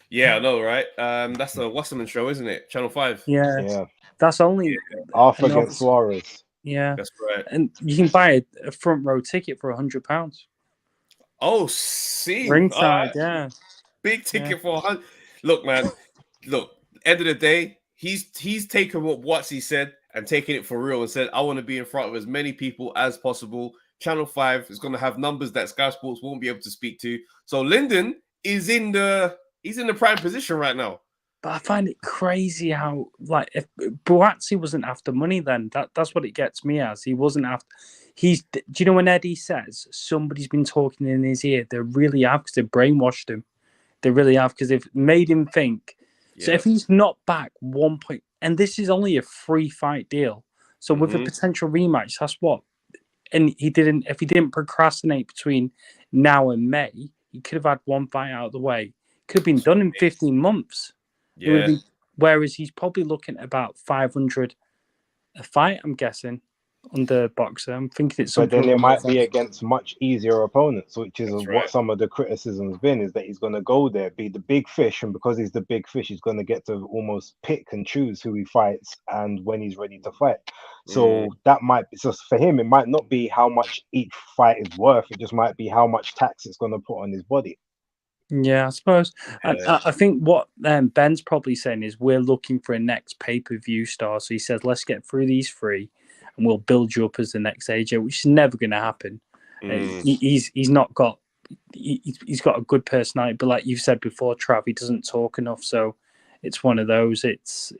Yeah, I know, right? That's the Wasserman show, isn't it? Channel 5. Yeah. That's only Arthur against Suarez. Yeah, that's right. And you can buy a front row ticket for £100. Oh, see, ringside, yeah, big ticket for 100. Look, man, end of the day, he's taken what Buatsi said and taking it for real and said, I want to be in front of as many people as possible. Channel 5 is going to have numbers that Sky Sports won't be able to speak to. So Lyndon is in the prime position right now. But I find it crazy how, like, if Buatsi wasn't after money, then that's what it gets me as. He wasn't after. Do you know when Eddie says somebody's been talking in his ear? They really have, because they've brainwashed him. They really have, because they've made him think. So if he's not back 1 point, and this is only a 3-fight deal, so with a potential rematch, that's what. And if he didn't procrastinate between now and May, he could have had one fight out of the way. Could have been done in 15 months. Yeah. Whereas he's probably looking at about 500 a fight, I'm guessing, under boxer. I'm thinking it's But something. then it might be against much easier opponents, which is That's what right. some of the criticism's been, is that he's going to go there, be the big fish, and because he's the big fish, he's going to get to almost pick and choose who he fights and when he's ready to fight. So that might be, so for him, it might not be how much each fight is worth. It just might be how much tax it's going to put on his body. Yeah, I suppose. I think what Ben's probably saying is we're looking for a next pay-per-view star. So he says, let's get through these 3 and we'll build you up as the next AJ, which is never going to happen. He's not got, he's got a good personality, but like you've said before, Trav, he doesn't talk enough. So it's one of those, It's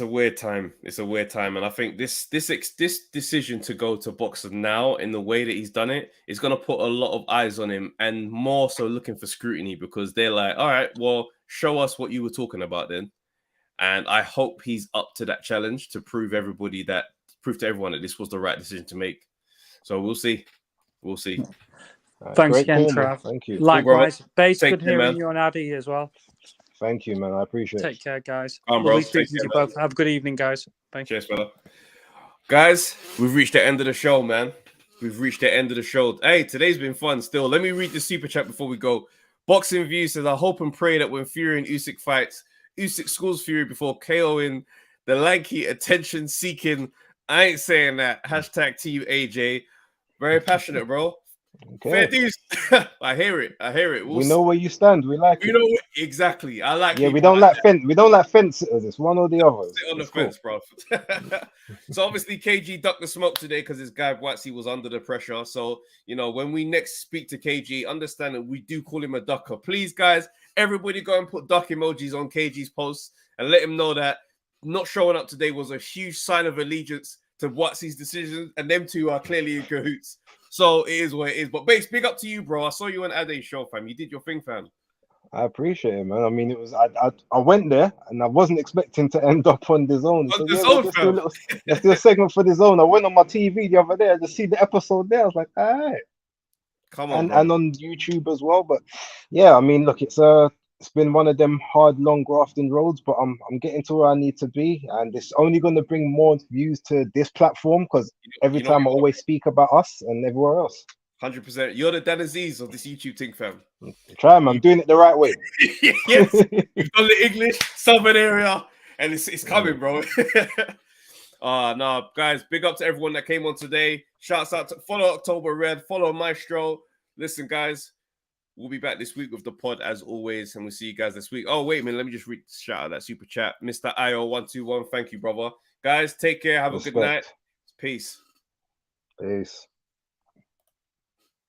a weird time. It's a weird time, and I think this decision to go to boxing now in the way that he's done it is going to put a lot of eyes on him, and more so looking for scrutiny, because they're like, all right, well, show us what you were talking about then. And I hope he's up to that challenge to prove to everyone that this was the right decision to make. So we'll see. We'll see. Thanks again, Trav. Thank you. Likewise. Base, Take good care, hearing man. you on Addy as well. Thank you, man. I appreciate it. Take care, guys. Bro. Lovely Take speaking to you care, both. Have a good evening, guys. Thank you. Cheers, fella. Guys, we've reached the end of the show, man. We've reached the end of the show. Hey, today's been fun still. Let me read the super chat before we go. Boxing View says, I hope and pray that when Fury and Usyk fights, Usyk schools Fury before KOing the lanky, attention-seeking. I ain't saying that. Hashtag Team AJ. Very passionate, bro. Okay. Fair dues. I hear it. We know where you stand. We like it. You know exactly. I like. Yeah, we don't like fence. We don't like fence sitters. It's one or the other. Sit on the fence, bro. So obviously KG ducked the smoke today because his guy Watsy was under the pressure. So when we next speak to KG, understand that we do call him a ducker. Please, guys, everybody go and put duck emojis on KG's posts and let him know that not showing up today was a huge sign of allegiance to Watsy's decision, and them two are clearly in cahoots. So it is what it is. But Bates, big up to you, bro. I saw you on Ade's show, fam. You did your thing, fam. I appreciate it, man. I mean, it was I went there and I wasn't expecting to end up on the zone. So let's do a segment for the zone. I went on my TV the other day. I just see the episode there. I was like, all right. Come on, and on YouTube as well. But yeah, I mean, look, it's been one of them hard, long grafting roads, but I'm getting to where I need to be, and it's only going to bring more views to this platform because every time I always speak about us and everywhere else. 100%. You're the Dan Aziz of this YouTube thing, fam. Try, man. I'm doing it the right way. Yes, you've done the English Southern area, and it's coming, bro. No, guys, big up to everyone that came on today. Shouts out to follow October Red, follow Maestro. Listen, guys. We'll be back this week with the pod as always, and we'll see you guys this week. Oh, wait a minute. Let me just shout out that super chat. Mr. IO121. Thank you, brother. Guys, take care. Have a good night. Peace. Peace.